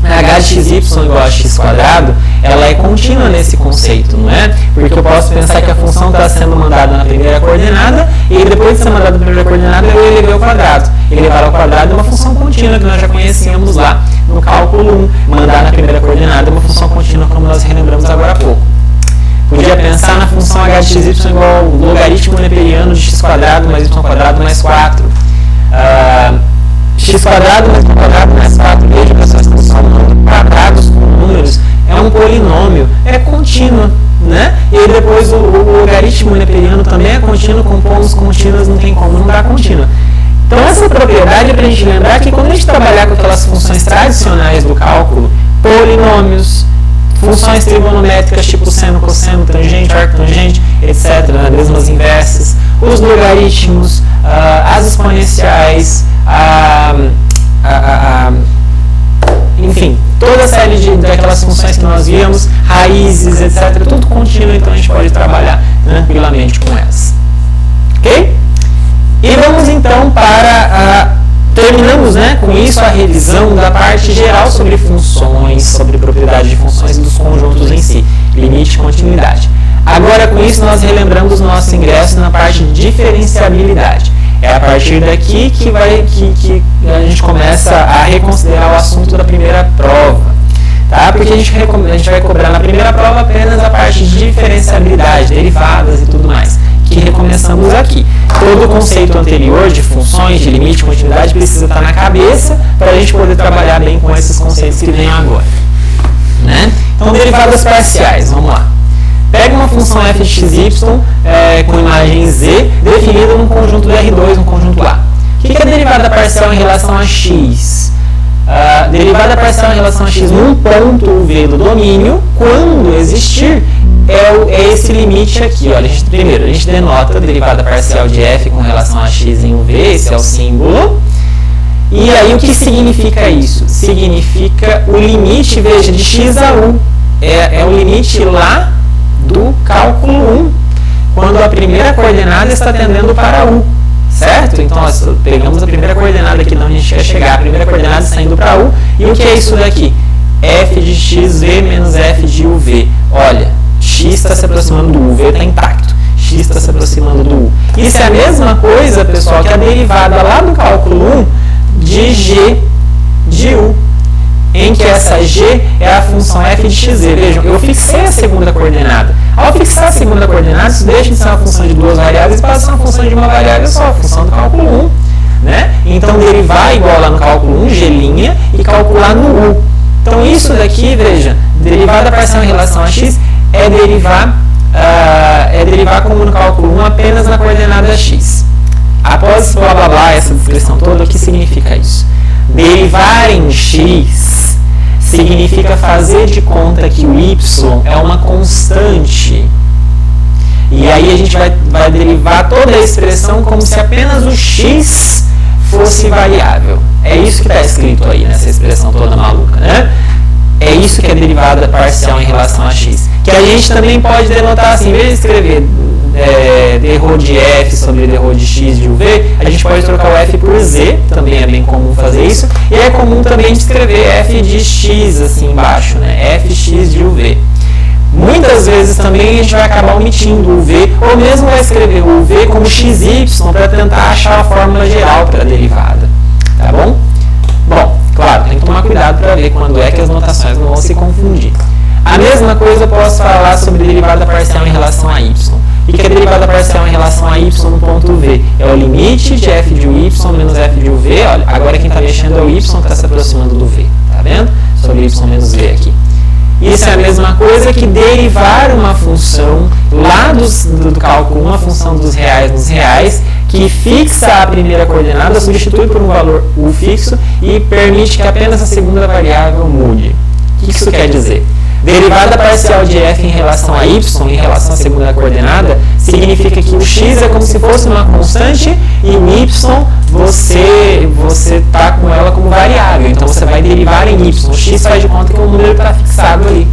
h de xy igual a x quadrado, ela é contínua nesse conceito, não é? Porque eu posso pensar que a função está sendo mandada na primeira coordenada e depois de ser mandada na primeira coordenada eu elevei ao quadrado. Elevar ao quadrado é uma função contínua que nós já conhecíamos lá no cálculo 1. Mandar na primeira coordenada é uma função contínua como nós relembramos agora há pouco. Podia pensar na função h de xy igual ao logaritmo neperiano de x quadrado mais y quadrado mais 4. X quadrado mais y quadrado mais 4, veja pessoal, estamos somando quadrados com números, é um polinômio, é contínuo, né? E aí depois o logaritmo neperiano também é contínuo, com pontos contínuos não tem como não dar contínua. Então essa propriedade é para a gente lembrar que quando a gente trabalhar com aquelas funções tradicionais do cálculo, polinômios, funções trigonométricas tipo seno, cosseno, tangente, arctangente, etc., mesmas inversas, os logaritmos, as exponenciais, enfim, toda a série daquelas funções que nós vimos, raízes, etc., tudo contínuo, então a gente pode trabalhar tranquilamente com elas. Ok? E vamos então para terminamos, né, com isso a revisão da parte geral sobre funções, sobre propriedade de funções e dos conjuntos em si, limite e continuidade. Agora com isso nós relembramos nosso ingresso na parte de diferenciabilidade. É a partir daqui que a gente começa a reconsiderar o assunto da primeira prova, tá? Porque a gente vai cobrar na primeira prova apenas a parte de diferenciabilidade, derivadas e tudo mais, que recomeçamos aqui. Todo o conceito anterior de funções, de limite e continuidade precisa estar na cabeça para a gente poder trabalhar bem com esses conceitos que vêm agora, né? Então, derivadas parciais, vamos lá. Pega uma função f de xy com imagem z definida num conjunto de R2, um conjunto A. O que é a derivada parcial em relação a x? Derivada parcial em relação a x num ponto v do domínio, quando existir, é esse limite aqui. Olha, primeiro, a gente denota a derivada parcial de f com relação a x em uv, esse é o símbolo. E aí, o que significa isso? Significa o limite, veja, de x a u. É o limite lá do cálculo 1, quando a primeira coordenada está tendendo para u, certo? Então, nós pegamos a primeira coordenada aqui de onde a gente quer chegar, a primeira coordenada saindo para u, e o que é isso daqui? F de xv menos f de uv. Olha, x está se aproximando do u, v está intacto, x está se aproximando do u. Isso é a mesma coisa, pessoal, que a derivada lá do cálculo 1 de g de u, em que essa g é a função f de xz. Vejam, eu fixei a segunda coordenada. Ao fixar a segunda coordenada, isso deixa de ser uma função de duas variáveis e passa a ser uma função de uma variável só, a função do cálculo 1. Né? Então, derivar igual lá no cálculo 1, g' e calcular no u. Então, isso daqui, veja, derivada parcial em relação a x é derivar como no cálculo 1 apenas na coordenada x. Após blá blá blá, essa descrição toda, o que significa isso? Derivar em x significa fazer de conta que o y é uma constante. E aí a gente vai derivar toda a expressão como se apenas o x fosse variável. É isso que está escrito aí nessa expressão toda maluca, né? É isso que é derivada parcial em relação a x. Que a gente também pode denotar assim, em vez de escrever d de f sobre d de x de uv, a gente pode trocar o f por z, também é bem comum fazer isso, e é comum também escrever f de x assim embaixo, né? fx de uv. Muitas vezes também a gente vai acabar omitindo o v, ou mesmo vai escrever o v como xy para tentar achar a fórmula geral para a derivada, tá bom? depois eu posso falar sobre derivada parcial em relação a y. O que é derivada parcial em relação a y no ponto V? É o limite de f de y menos f de v. Olha, agora quem está mexendo é o y que está se aproximando do v. Tá vendo? Sobre y menos v aqui. Isso é a mesma coisa que derivar uma função lá do cálculo, uma função dos reais nos reais, que fixa a primeira coordenada, substitui por um valor u fixo e permite que apenas a segunda variável mude. O que isso quer dizer? Derivada parcial de f em relação a y, em relação à segunda coordenada, significa que o x é como se fosse uma constante e o y você está com ela como variável. Então você vai derivar em y. O x faz de conta que o número está fixado ali.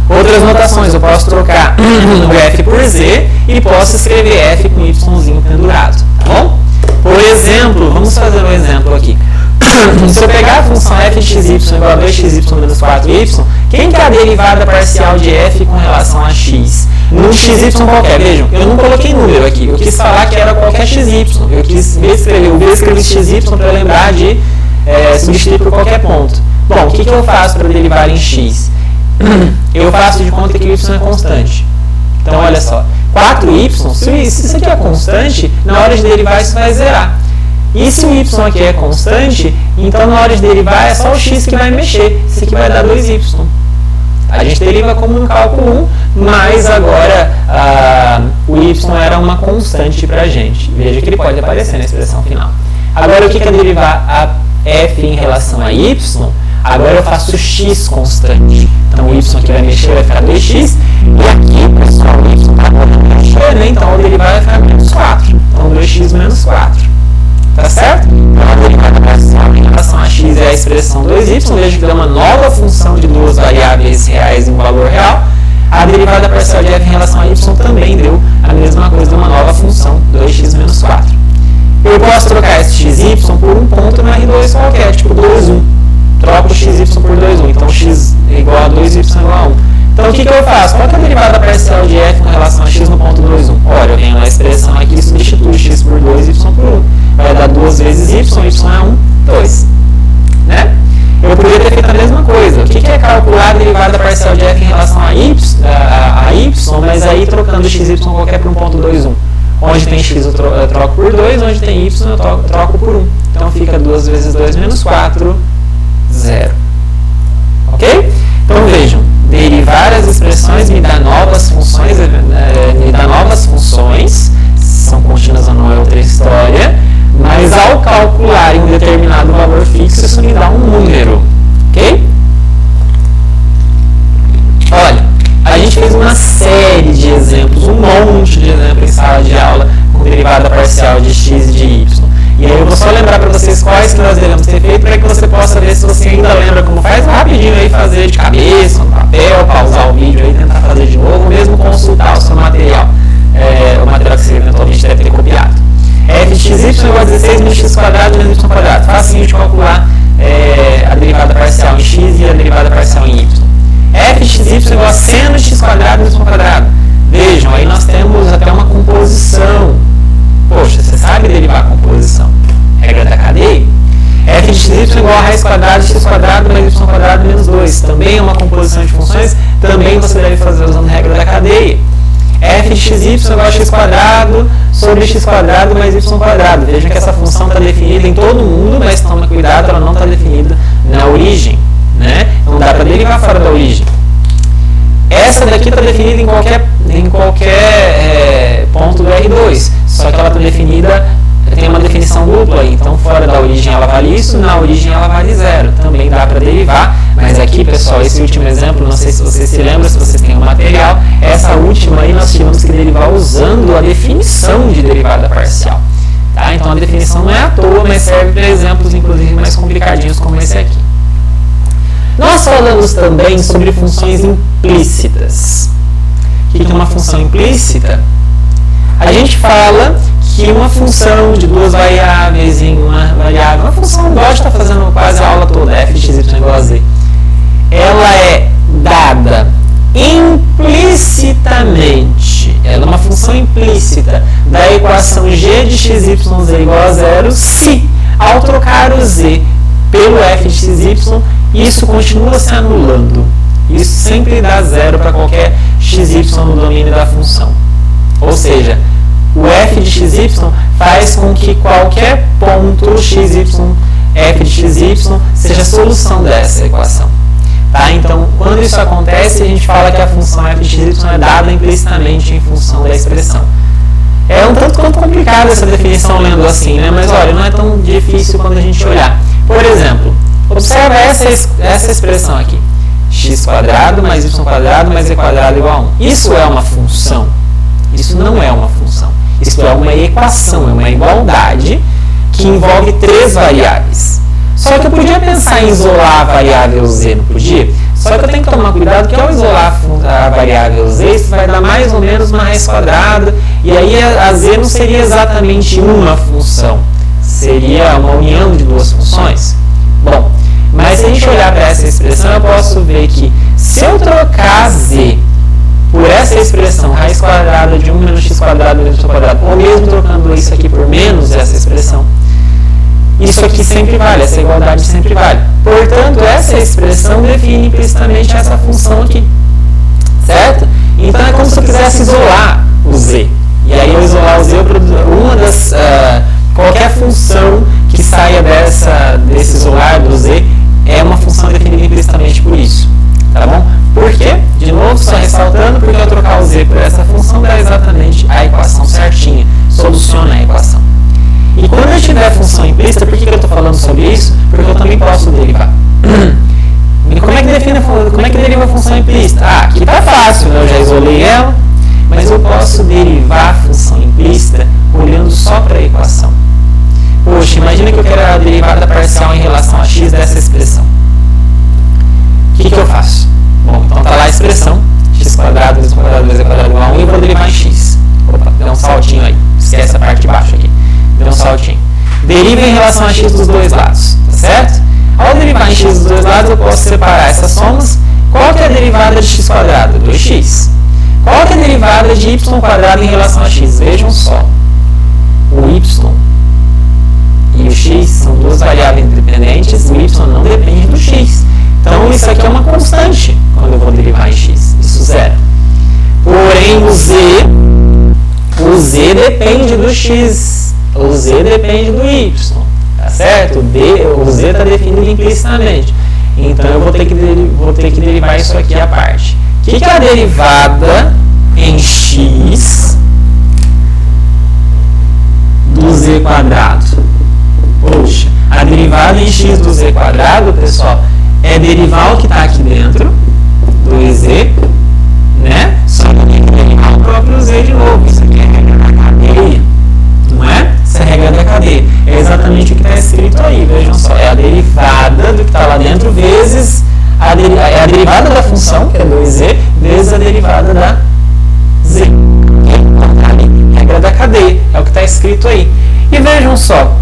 Outras notações, eu posso trocar o f por z e posso escrever f com yzinho pendurado. Tá bom? Por exemplo, vamos fazer um exemplo aqui. Se eu pegar a função f de xy igual a 2xy menos 4y, quem que é a derivada parcial de f com relação a x? Num xy qualquer, vejam, eu não coloquei número aqui, eu quis falar que era qualquer xy, eu quis escrever xy para lembrar de substituir por qualquer ponto. Bom, o que eu faço para derivar em x? Eu faço de conta que o y é constante. Então, olha só, 4y, se isso aqui é constante, na hora de derivar isso vai zerar. E se o y aqui é constante, então na hora de derivar é só o x que vai mexer. Isso aqui vai dar 2y. A gente deriva como no cálculo 1, mas agora o y era uma constante para a gente. Veja que ele pode aparecer na expressão final. Agora, o que é derivar a f em relação a y? Agora eu faço x constante. Então o y aqui vai mexer, vai ficar 2x. E aqui, pessoal, o y vai mexer, né? Então o derivar vai ficar menos 4. Então 2x menos 4. Tá certo? Então, a derivada parcial em relação a x é a expressão 2y. Veja que dá uma nova função de duas variáveis reais em um valor real. A derivada parcial de f em relação a y também deu a mesma coisa, deu uma nova função, 2x menos 4. Eu posso trocar esse xy por um ponto no R2 qualquer, tipo 2, 1. Troco o xy por 2, 1. Então, x é igual a 2y igual a 1. Então, o que eu faço? Qual que é a derivada parcial de f com relação a x no ponto 2, 1? Ora, eu venho na expressão aqui e substituo x por 2, y por 1. Vai dar 2 vezes y é 1, 2. Né? Eu poderia ter feito a mesma coisa. O que é calcular a derivada parcial de f em relação a y, mas aí trocando xy qualquer por 1.21. Onde tem x eu troco por 2, onde tem y eu troco por 1. Então fica 2 vezes 2 menos 4, 0. Ok? Então vejam, derivar as expressões me dá novas funções, são contínuas ou não é outra história, mas ao calcular em um determinado valor fixo, isso me dá um número. Ok? Olha, a gente fez uma série de exemplos, um monte de exemplos em sala de aula com derivada parcial de x e de y. E aí eu vou só lembrar para vocês quais que nós devemos ter feito para que você possa ver se você ainda lembra como faz, rapidinho aí fazer de cabeça, no papel, pausar o vídeo aí, tentar fazer de novo, ou mesmo consultar o seu material, o material que você eventualmente deve ter copiado. f de xy igual a 16 menos x quadrado menos y quadrado. Facinho de calcular a derivada parcial em x e a derivada parcial em y. f de xy igual a seno de x quadrado menos y quadrado. Vejam, aí nós temos até uma composição. Poxa, você sabe derivar a composição? Regra da cadeia? f de xy igual a raiz quadrada de x quadrado mais y quadrado menos 2. Também é uma composição de funções, também você deve fazer usando a regra da cadeia. f de xy igual a x quadrado sobre x quadrado mais y quadrado. Veja que essa função está definida em todo mundo, mas toma cuidado, ela não está definida na origem. Né? Não dá para derivar fora da origem. Essa daqui está definida em qualquer ponto do R2, só que ela está definida, tem uma definição dupla, então fora da origem ela vale isso, na origem ela vale 0. Também dá para derivar, mas aqui, pessoal, esse último exemplo, não sei se vocês se lembram, se vocês têm o material, essa última aí nós tivemos que derivar usando a definição de derivada parcial. Tá? Então a definição não é à toa, mas serve para exemplos, inclusive, mais complicadinhos como esse aqui. Nós falamos também sobre funções implícitas. O que é uma função implícita? A gente fala que uma função de duas variáveis em uma variável, uma função igual a gente está fazendo quase a aula toda, f de x igual a z, ela é dada implicitamente, ela é uma função implícita da equação g de xyz igual a 0 se, ao trocar o z pelo f de xy, isso continua se anulando. Isso sempre dá zero para qualquer xy no domínio da função. Ou seja, o f de xy faz com que qualquer ponto xy, f de xy, seja a solução dessa equação. Tá? Então, quando isso acontece, a gente fala que a função f de xy é dada implicitamente em função da expressão. É um tanto quanto complicado essa definição lendo assim, né? Mas olha, não é tão difícil quando a gente olhar. Por exemplo, observa essa expressão aqui. X² mais y² mais e² igual a 1. Isso é uma função? Isso não é uma função. Isso é uma equação, é uma igualdade que envolve 3 variáveis. Só que eu podia pensar em isolar a variável z, não podia? Só que eu tenho que tomar cuidado que ao isolar a variável z, isso vai dar mais ou menos uma raiz quadrada, e aí a z não seria exatamente uma função, seria uma união de duas funções. Bom, mas se a gente olhar para essa expressão, eu posso ver que se eu trocar z por essa expressão, raiz quadrada de 1 menos x² menos y², ou mesmo trocando isso aqui por menos essa expressão, isso aqui sempre vale, essa igualdade sempre vale. Portanto, essa expressão define implicitamente essa função aqui, certo? Então, é como se eu quisesse isolar o z. E aí, eu isolar o z, qualquer função que saia desse isolar do z é uma função definida implicitamente por isso. Tá bom? Por quê? De novo, só ressaltando, porque eu trocar o z por essa função dá exatamente a equação certinha, soluciona a equação. E quando eu tiver função implícita, por que eu estou falando sobre isso? Porque eu também posso derivar. E como é que deriva a função implícita? Ah, aqui está fácil, né? Eu já isolei ela, mas eu posso derivar a função implícita olhando só para a equação. Poxa, imagina que eu quero a derivada parcial em relação a x dessa expressão. O que eu faço? Bom, então está lá a expressão, x² vezes y² vezes e² igual a 1, e eu vou derivar em x. Opa, deu um saltinho aí, esquece a parte de baixo aqui. Deu um saltinho. Deriva em relação a x dos dois lados, tá certo? Ao derivar em x dos dois lados, eu posso separar essas somas. Qual que é a derivada de x²? 2x. Qual que é a derivada de y² em relação a x? Vejam só. O y e o x são duas variáveis independentes, o y não depende do x. Então, isso aqui é uma constante quando eu vou derivar em x. Isso zero. Porém, o z depende do x. O z depende do y, tá certo? O z está definido implicitamente. Então, eu vou ter que derivar isso aqui à parte. O que é a derivada em x do z²? Poxa, a derivada em x do z², pessoal, é derivar o que está aqui dentro, 2z, né? Só que eu tenho que derivar o próprio z de novo. Isso aqui é a regra da cadeia. Não é? Essa é a regra da cadeia. É exatamente o que está escrito aí, vejam só. É a derivada do que está lá dentro vezes a derivada da função, que é 2z, vezes a derivada da z. Regra da cadeia. É o que está escrito aí. E vejam só.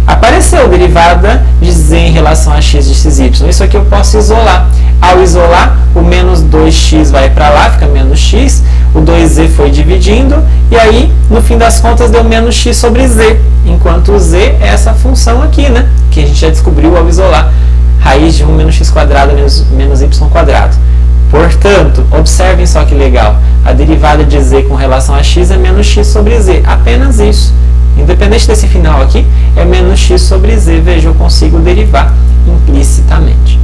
Apareceu derivada de z em relação a x de xy. Isso aqui eu posso isolar. Ao isolar, o menos 2x vai para lá, fica menos x. O 2z foi dividindo. E aí, no fim das contas, deu menos x sobre z. Enquanto o z é essa função aqui, né? Que a gente já descobriu ao isolar. Raiz de 1 menos x² menos y². Portanto, observem só que legal. A derivada de z com relação a x é menos x sobre z. Apenas isso. Independente desse final aqui, é menos x sobre z. Veja, eu consigo derivar implicitamente.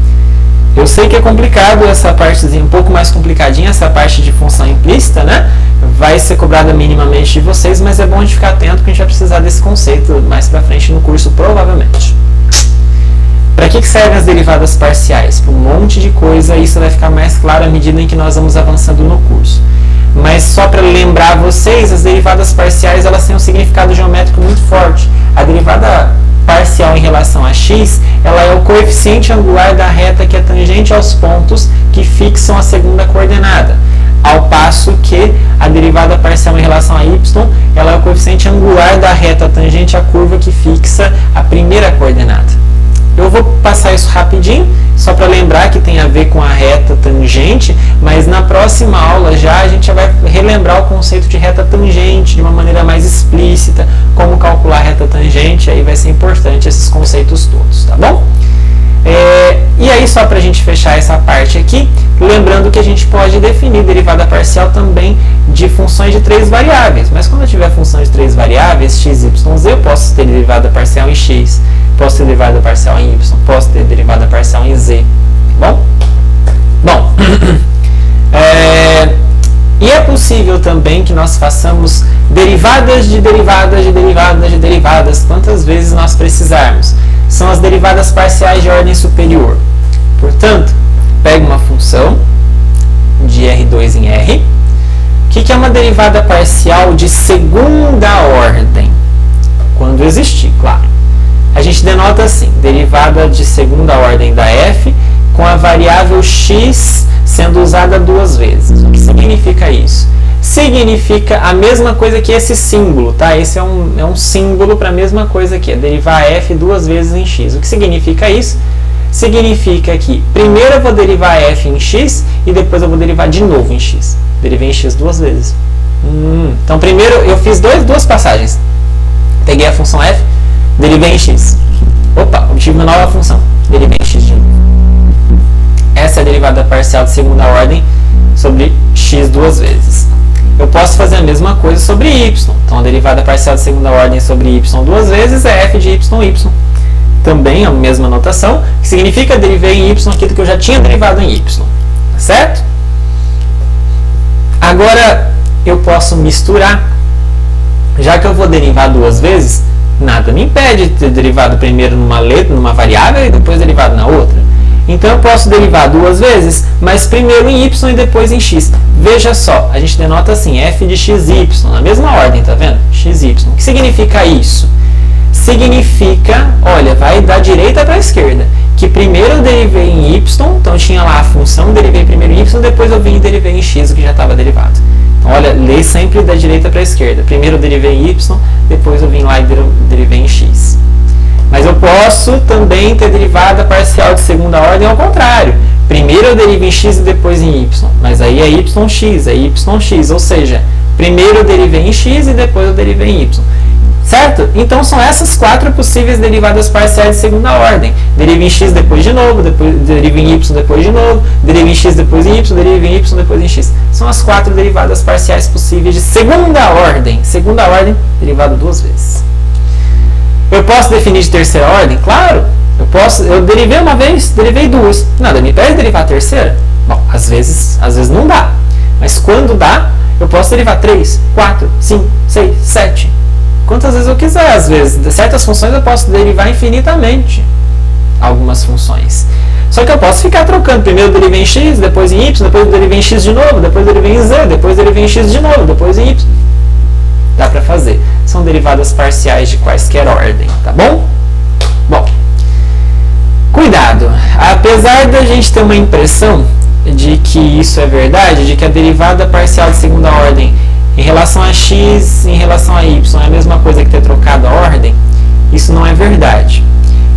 Eu sei que é complicado essa partezinha, um pouco mais complicadinha, essa parte de função implícita, né? Vai ser cobrada minimamente de vocês, mas é bom a gente ficar atento, porque a gente vai precisar desse conceito mais pra frente no curso, provavelmente. Para que servem as derivadas parciais? Para um monte de coisa, e isso vai ficar mais claro à medida em que nós vamos avançando no curso. Mas só para lembrar vocês, as derivadas parciais elas têm um significado geométrico muito forte. A derivada parcial em relação a x, ela é o coeficiente angular da reta que é tangente aos pontos que fixam a segunda coordenada. Ao passo que a derivada parcial em relação a y, ela é o coeficiente angular da reta tangente à curva que fixa a primeira coordenada. Eu vou passar isso rapidinho, só para lembrar que tem a ver com a reta tangente, mas na próxima aula já a gente vai relembrar o conceito de reta tangente de uma maneira mais explícita, como calcular a reta tangente, aí vai ser importante esses conceitos todos, tá bom? E aí, só para a gente fechar essa parte aqui, Lembrando que a gente pode definir derivada parcial também de funções de 3 variáveis. Mas quando eu tiver função de 3 variáveis, x, y, z, eu posso ter derivada parcial em x, posso ter derivada parcial em y, posso ter derivada parcial em z. Bom? E é possível também que nós façamos derivadas de derivadas de derivadas de derivadas, quantas vezes nós precisarmos. São as derivadas parciais de ordem superior. Portanto, pega uma função de R2 em R. O que é uma derivada parcial de segunda ordem? Quando existir, claro. A gente denota assim, derivada de segunda ordem da f com a variável x sendo usada 2 vezes. O que significa isso? Significa a mesma coisa que esse símbolo, tá? Esse é um símbolo para a mesma coisa aqui, é derivar f 2 vezes em x. O que significa isso? Significa que primeiro eu vou derivar f em x e depois eu vou derivar de novo em x. Derivei em x 2 vezes. Então primeiro eu fiz duas passagens. Peguei a função f, derivei em x. Opa, obtive uma nova função. Derivei em x de novo. Essa é a derivada parcial de segunda ordem sobre x 2 vezes. Eu posso fazer a mesma coisa sobre y. Então a derivada parcial de segunda ordem sobre y 2 vezes é f de y. Também a mesma notação, que significa derivei em y aquilo que eu já tinha derivado em y. Certo? Agora eu posso misturar. Já que eu vou derivar 2 vezes, nada me impede de ter derivado primeiro numa letra, numa variável e depois derivado na outra. Então eu posso derivar 2 vezes, mas primeiro em y e depois em x. Veja só, a gente denota assim, f de xy, na mesma ordem, tá vendo? xy. O que significa isso? Significa, olha, vai da direita para a esquerda, que primeiro eu derivei em y, então tinha lá a função, derivei primeiro em y, depois eu vim e derivei em x, o que já estava derivado. Então, olha, lê sempre da direita para a esquerda. Primeiro eu derivei em y, depois eu vim lá e derivei em x. Mas eu posso também ter derivada parcial de segunda ordem ao contrário. Primeiro eu derivo em x e depois em y. Mas aí é yx, ou seja, primeiro eu derivei em x e depois eu derivei em y. Certo? Então são essas 4 possíveis derivadas parciais de segunda ordem. Derivo em x depois de novo, depois derivo em y depois de novo, derivo em x depois em y, derivo em y depois em x. São as 4 derivadas parciais possíveis de segunda ordem. Segunda ordem, derivado 2 vezes. Eu posso definir de terceira ordem? Claro. Eu derivei uma vez, derivei 2. Nada me impede de derivar a terceira? Bom, às vezes não dá. Mas quando dá, eu posso derivar 3, 4, 5, 6, 7. Quantas vezes eu quiser, às vezes. De certas funções eu posso derivar infinitamente algumas funções. Só que eu posso ficar trocando. Primeiro eu derivei em x, depois em y, depois eu derivei em x de novo, depois eu derivei em z, depois eu derivei em x de novo, depois em y. Dá para fazer. São derivadas parciais de quaisquer ordem, tá bom? Bom, cuidado. Apesar da gente ter uma impressão de que isso é verdade, de que a derivada parcial de segunda ordem em relação a x, em relação a y, é a mesma coisa que ter trocado a ordem, isso não é verdade.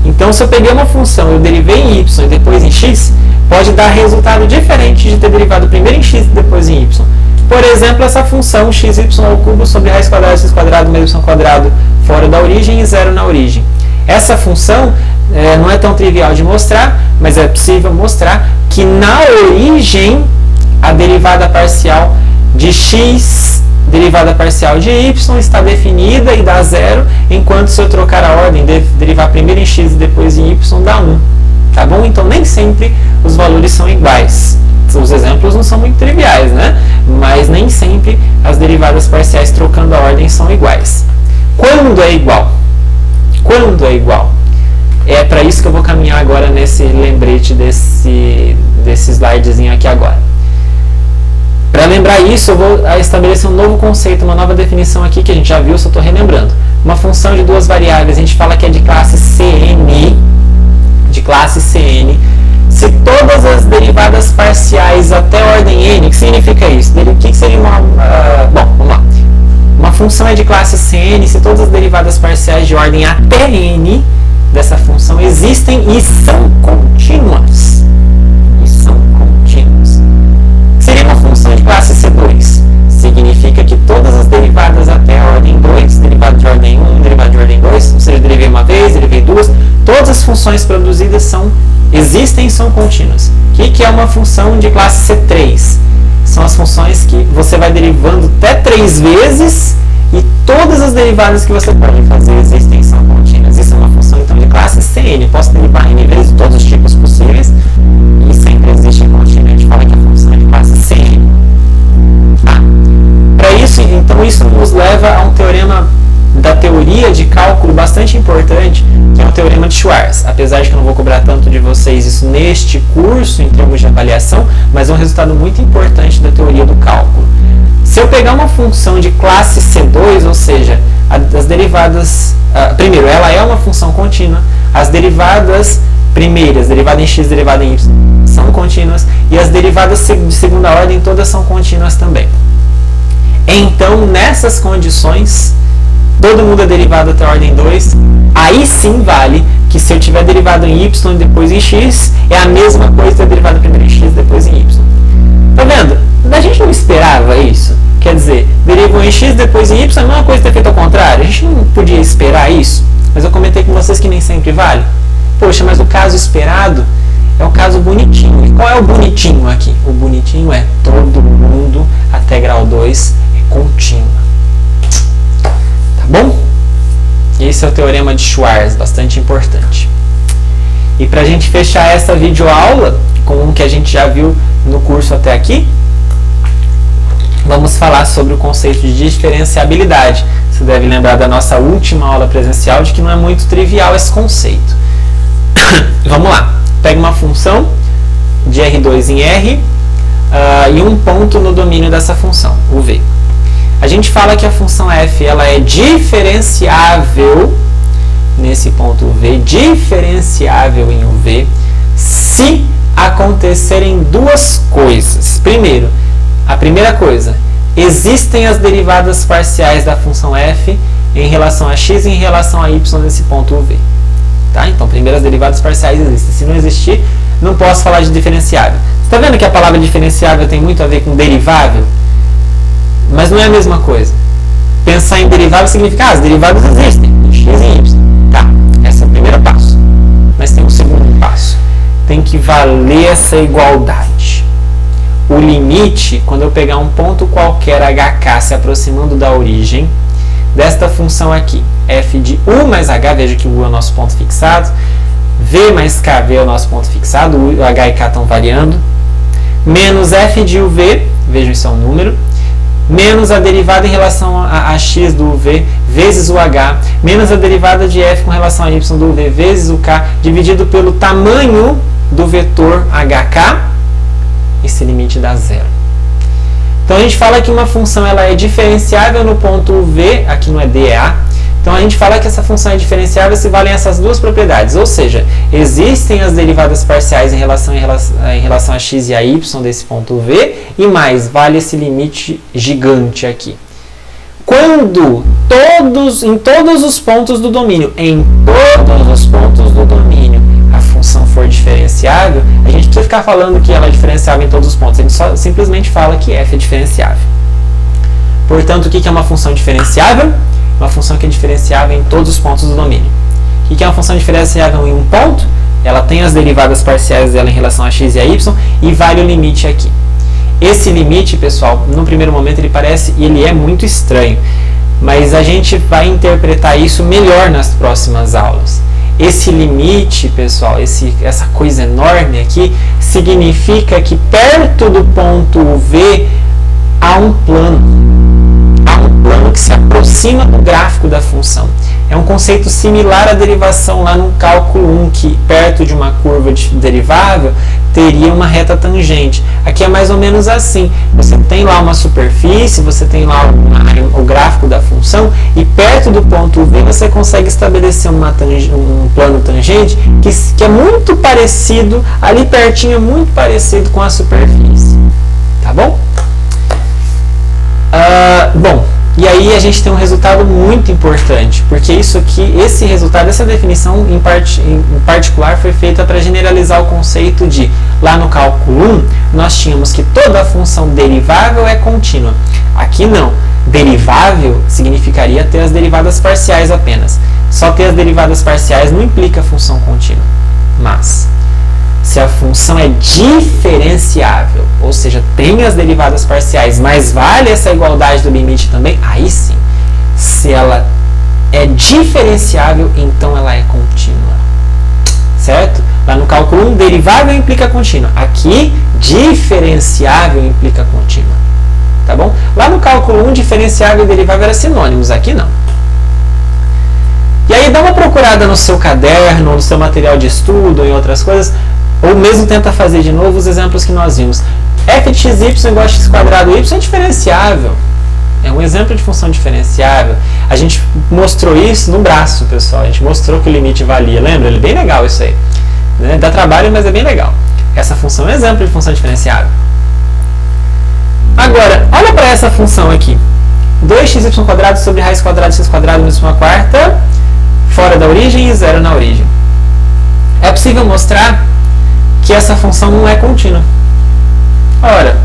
Então, se eu peguei uma função e eu derivei em y e depois em x, pode dar resultado diferente de ter derivado primeiro em x e depois em y. Por exemplo, essa função xy ao cubo sobre raiz quadrada de x quadrado menos y quadrado fora da origem e 0 na origem. Essa função não é tão trivial de mostrar, mas é possível mostrar que na origem a derivada parcial de x, derivada parcial de y está definida e dá 0, enquanto se eu trocar a ordem, derivar primeiro em x e depois em y, dá 1. Tá bom? Então nem sempre os valores são iguais. Os exemplos não são muito triviais, né? Mas nem sempre as derivadas parciais trocando a ordem são iguais. Quando é igual? Quando é igual? É para isso que eu vou caminhar agora nesse lembrete desse slidezinho aqui agora. Para lembrar isso, eu vou estabelecer um novo conceito, uma nova definição aqui que a gente já viu, só estou relembrando. Uma função de 2 variáveis, a gente fala que é de classe CN, se todas as derivadas parciais até a ordem n, o que significa isso? O que seria uma... bom, vamos lá. Uma função é de classe CN se todas as derivadas parciais de ordem até n dessa função existem e são contínuas. Seria uma função de classe C2. Significa que todas as derivadas até a ordem 2, derivada de ordem 1, derivada de ordem 2, ou seja, derivei uma vez, derivei duas, todas as funções produzidas reduzidas são contínuas. O que é uma função de classe C3? São as funções que você vai derivando até 3 vezes e todas as derivadas que você pode fazer existem são contínuas. Isso é uma função então de classe CN. Eu posso derivar N vezes todos os tipos possíveis e sempre existe a contínua. A gente fala que a função é de classe CN. Tá? Para isso, então, isso nos leva a um teorema da teoria de cálculo bastante importante, que é o teorema de Schwarz. Apesar de que eu não vou cobrar tanto de vocês isso neste curso, em termos de avaliação, mas é um resultado muito importante da teoria do cálculo. Se eu pegar uma função de classe C2, ou seja, as derivadas... primeiro, ela é uma função contínua, as derivadas primeiras, derivada em x, derivada em y, são contínuas, e as derivadas de segunda ordem todas são contínuas também. Então, nessas condições, todo mundo é derivado até a ordem 2, aí sim vale que se eu tiver derivado em y e depois em x, é a mesma coisa ter derivado primeiro em x e depois em y. Tá vendo? A gente não esperava isso. Quer dizer, derivou em x, depois em y, é a mesma coisa ter feito ao contrário. A gente não podia esperar isso, mas eu comentei com vocês que nem sempre vale. Poxa, mas o caso esperado é o caso bonitinho. E qual é o bonitinho aqui? O bonitinho é todo mundo até grau 2 é contínuo. Tá bom? Esse é o teorema de Schwarz, bastante importante. E para a gente fechar essa videoaula com o que a gente já viu no curso até aqui, vamos falar sobre o conceito de diferenciabilidade. Você deve lembrar da nossa última aula presencial de que não é muito trivial esse conceito. Vamos lá. Pega uma função de R2 em R e um ponto no domínio dessa função, o V. A gente fala que a função f ela é diferenciável nesse ponto V, diferenciável em UV, se acontecerem duas coisas. Primeiro, a primeira coisa, existem as derivadas parciais da função f em relação a x e em relação a y nesse ponto UV. Tá? Então, primeiro as derivadas parciais existem. Se não existir, não posso falar de diferenciável. Você está vendo que a palavra diferenciável tem muito a ver com derivável? Mas não é a mesma coisa. Pensar em derivável significa as derivadas existem, em x e y. Tá, esse é o primeiro passo. Mas tem um segundo passo. Tem que valer essa igualdade. O limite, quando eu pegar um ponto qualquer hk se aproximando da origem desta função aqui, f de u mais h, veja que o u é o nosso ponto fixado, v mais kv é o nosso ponto fixado, o h e k estão variando, menos f de uv, vejam isso é um número, menos a derivada em relação a x do uv vezes o h, menos a derivada de f com relação a y do uv vezes o k, dividido pelo tamanho do vetor hk, esse limite dá zero. Então a gente fala que uma função ela é diferenciável no ponto v, aqui não é d, é a. Então a gente fala que essa função é diferenciável se valem essas duas propriedades, ou seja, existem as derivadas parciais em relação a x e a y desse ponto v, e mais, vale esse limite gigante aqui. Quando em todos os pontos do domínio, em todos os pontos do domínio, a função for diferenciável, a gente precisa ficar falando que ela é diferenciável em todos os pontos, a gente só simplesmente fala que f é diferenciável. Portanto, o que é uma função diferenciável? Uma função que é diferenciável em todos os pontos do domínio. O que é uma função diferenciável em um ponto? Ela tem as derivadas parciais dela em relação a x e a y e vale o limite aqui. Esse limite, pessoal, no primeiro momento ele é muito estranho, mas a gente vai interpretar isso melhor nas próximas aulas. Esse limite, pessoal, essa coisa enorme aqui, significa que perto do ponto V há um plano. Plano que se aproxima do gráfico da função. É um conceito similar à derivação lá no cálculo 1, que perto de uma curva derivável teria uma reta tangente. Aqui é mais ou menos assim. Você tem lá uma superfície, você tem lá o gráfico da função, e perto do ponto V você consegue estabelecer um plano tangente que é muito parecido, ali pertinho, muito parecido com a superfície. Tá bom? E aí a gente tem um resultado muito importante, porque esse resultado, essa definição em particular foi feita para generalizar o conceito de, lá no cálculo 1, nós tínhamos que toda função derivável é contínua. Aqui não. Derivável significaria ter as derivadas parciais apenas. Só ter as derivadas parciais não implica função contínua. Mas se a função é diferenciável, ou seja, tem as derivadas parciais, mas vale essa igualdade do limite também, aí sim. Se ela é diferenciável, então ela é contínua. Certo? Lá no cálculo 1, derivável implica contínua. Aqui, diferenciável implica contínua. Tá bom? Lá no cálculo 1, diferenciável e derivável eram sinônimos. Aqui não. E aí dá uma procurada no seu caderno, no seu material de estudo, em outras coisas, ou mesmo tenta fazer de novo os exemplos que nós vimos. f de xy igual a x quadrado y é diferenciável. É um exemplo de função diferenciável. A gente mostrou isso no braço, pessoal. A gente mostrou que o limite valia. Lembra? Ele é bem legal isso aí. Né? Dá trabalho, mas é bem legal. Essa função é um exemplo de função diferenciável. Agora, olha para essa função aqui. 2xy² sobre raiz quadrada de x² menos 1/4 fora da origem e 0 na origem. É possível mostrar que essa função não é contínua. Ora,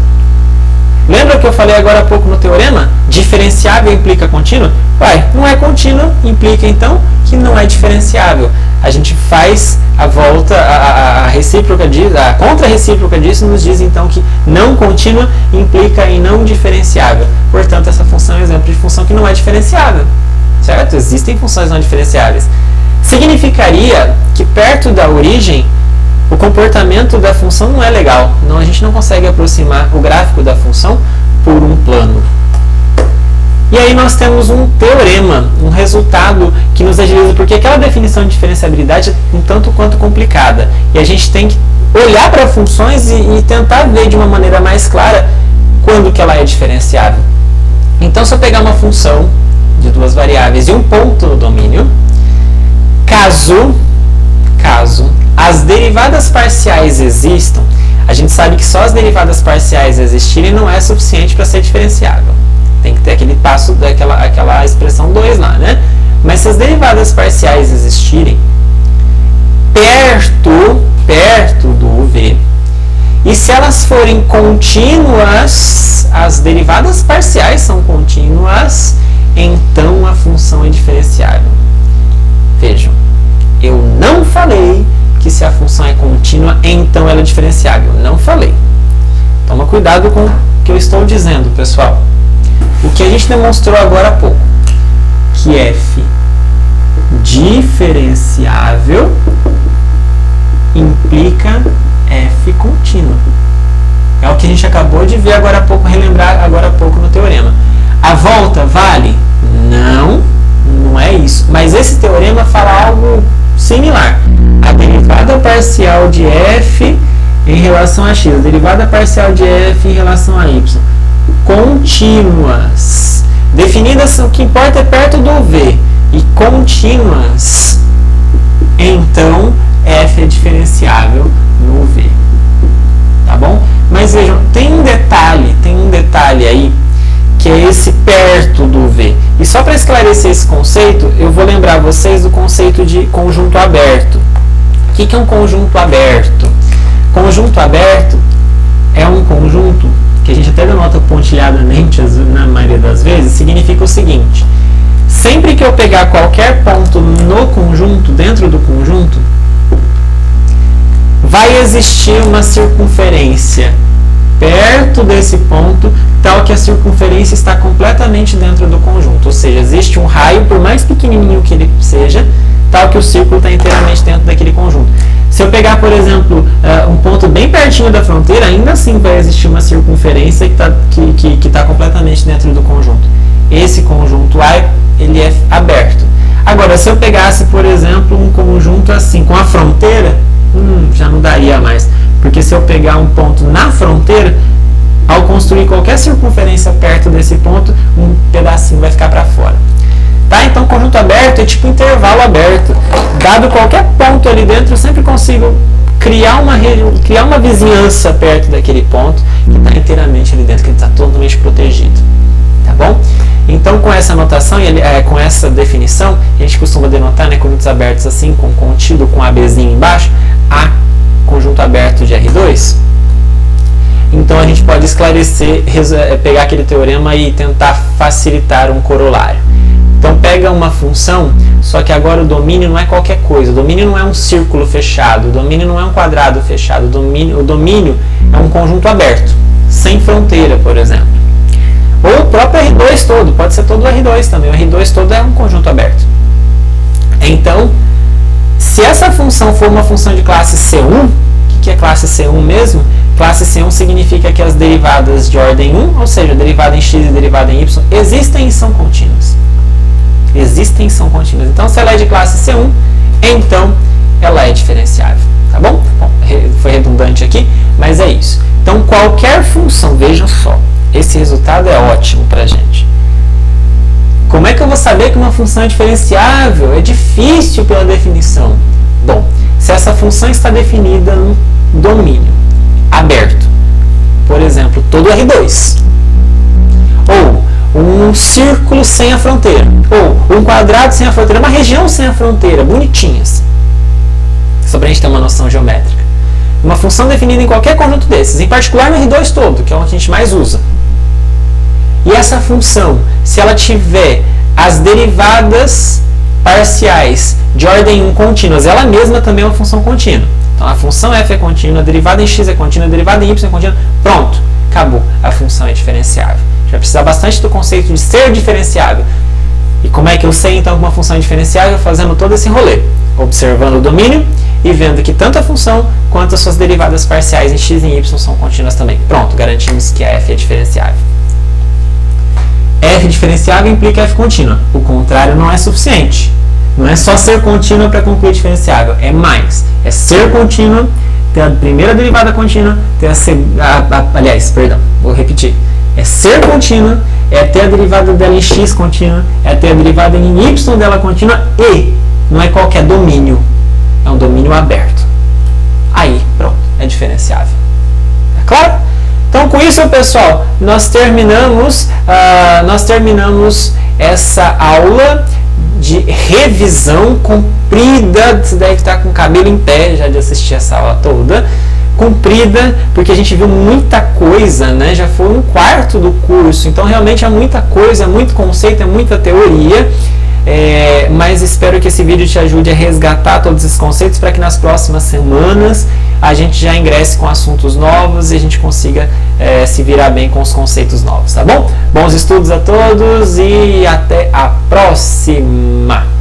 lembra que eu falei agora há pouco no teorema? Diferenciável implica contínua? Ué, não é contínua, implica então que não é diferenciável. A gente faz a volta, a recíproca disso, a contra-recíproca disso nos diz então que não contínua implica em não diferenciável. Portanto, essa função é um exemplo de função que não é diferenciável. Certo? Existem funções não diferenciáveis. Significaria que perto da origem o comportamento da função não é legal. Não, a gente não consegue aproximar o gráfico da função por um plano. E aí nós temos um teorema, um resultado que nos agiliza, porque aquela definição de diferenciabilidade é um tanto quanto complicada. E a gente tem que olhar para funções e tentar ver de uma maneira mais clara quando que ela é diferenciável. Então, se eu pegar uma função de duas variáveis e um ponto no domínio, caso as derivadas parciais existam, a gente sabe que só as derivadas parciais existirem não é suficiente para ser diferenciável. Tem que ter aquele passo daquela expressão 2 lá, né? Mas se as derivadas parciais existirem perto do v, e se elas forem contínuas, as derivadas parciais são contínuas, então a função é diferenciável. Vejam, eu não falei que se a função é contínua, então ela é diferenciável. Não falei. Toma cuidado com o que eu estou dizendo, pessoal. O que a gente demonstrou agora há pouco, que f diferenciável implica f contínua. É o que a gente acabou de ver agora há pouco, relembrar agora há pouco no teorema. A volta vale? Não é isso. Mas esse teorema fala algo similar. A derivada parcial de f em relação a x, a derivada parcial de f em relação a y, contínuas, definidas, o que importa é perto do v, e contínuas, então f é diferenciável no v. Tá bom? Mas vejam, tem um detalhe aí, que é esse perto do v. E só para esclarecer esse conceito, eu vou lembrar vocês do conceito de conjunto aberto. O que é um conjunto aberto? Conjunto aberto é um conjunto que a gente até denota pontilhadamente na maioria das vezes, significa o seguinte: sempre que eu pegar qualquer ponto no conjunto, dentro do conjunto, vai existir uma circunferência perto desse ponto, tal que a circunferência está completamente dentro do conjunto. Ou seja, existe um raio, por mais pequenininho que ele seja, tal que o círculo está inteiramente dentro daquele conjunto. Se eu pegar, por exemplo, um ponto bem pertinho da fronteira, ainda assim vai existir uma circunferência que está completamente dentro do conjunto. Esse conjunto A, ele é aberto. Agora, se eu pegasse, por exemplo, um conjunto assim, com a fronteira, já não daria mais. Porque se eu pegar um ponto na fronteira, ao construir qualquer circunferência perto desse ponto, um pedacinho vai ficar para fora. Tá? Então, conjunto aberto é tipo intervalo aberto. Dado qualquer ponto ali dentro, eu sempre consigo criar uma vizinhança perto daquele ponto que está inteiramente ali dentro, que ele está totalmente protegido. Tá bom? Então, com essa notação, com essa definição, a gente costuma denotar, né, conjuntos abertos assim, com contido, com ABzinho embaixo, A, conjunto aberto de R2. Então, a gente pode esclarecer, pegar aquele teorema e tentar facilitar um corolário. Então pega uma função, só que agora o domínio não é qualquer coisa, o domínio não é um círculo fechado, o domínio não é um quadrado fechado, o domínio é um conjunto aberto, sem fronteira, por exemplo. Ou o próprio R2 todo, pode ser todo o R2 também, o R2 todo é um conjunto aberto. Então, se essa função for uma função de classe C1, o que é classe C1 mesmo? Classe C1 significa que as derivadas de ordem 1, ou seja, derivada em x e derivada em y, existem e são contínuas. Existem e são contínuas. Então, se ela é de classe C1, então ela é diferenciável. Tá bom? Bom, foi redundante aqui, mas é isso. Então, qualquer função, vejam só, esse resultado é ótimo para a gente. Como é que eu vou saber que uma função é diferenciável? É difícil pela definição. Bom, se essa função está definida no domínio aberto, por exemplo, todo R2, ou um círculo sem a fronteira, ou um quadrado sem a fronteira, uma região sem a fronteira, bonitinhas, só para a gente ter uma noção geométrica. Uma função definida em qualquer conjunto desses, em particular no R2 todo, que é o que a gente mais usa. E essa função, se ela tiver as derivadas parciais de ordem 1 contínuas, ela mesma também é uma função contínua. Então a função f é contínua, a derivada em x é contínua, a derivada em y é contínua, pronto, acabou, a função é diferenciável. A gente vai precisar bastante do conceito de ser diferenciável. E como é que eu sei então que uma função é diferenciável? Fazendo todo esse rolê, observando o domínio e vendo que tanto a função quanto as suas derivadas parciais em x e em y são contínuas também. Pronto, garantimos que a f é diferenciável. F diferenciável implica f contínua. O contrário não é suficiente. Não é só ser contínua para concluir diferenciável. É mais. É ser contínua, ter a primeira derivada contínua, ter vou repetir. É ser contínua, é ter a derivada dela em x contínua, é ter a derivada em y dela contínua e não é qualquer domínio. É um domínio aberto. Aí, pronto, é diferenciável. Tá claro? Então, com isso, pessoal, nós terminamos essa aula de revisão comprida. Você deve estar com o cabelo em pé já de assistir essa aula toda. Comprida, porque a gente viu muita coisa, né? Já foi um quarto do curso, então realmente é muita coisa, é muito conceito, é muita teoria. Mas espero que esse vídeo te ajude a resgatar todos esses conceitos para que nas próximas semanas a gente já ingresse com assuntos novos e a gente consiga se virar bem com os conceitos novos, tá bom? Bons estudos a todos e até a próxima!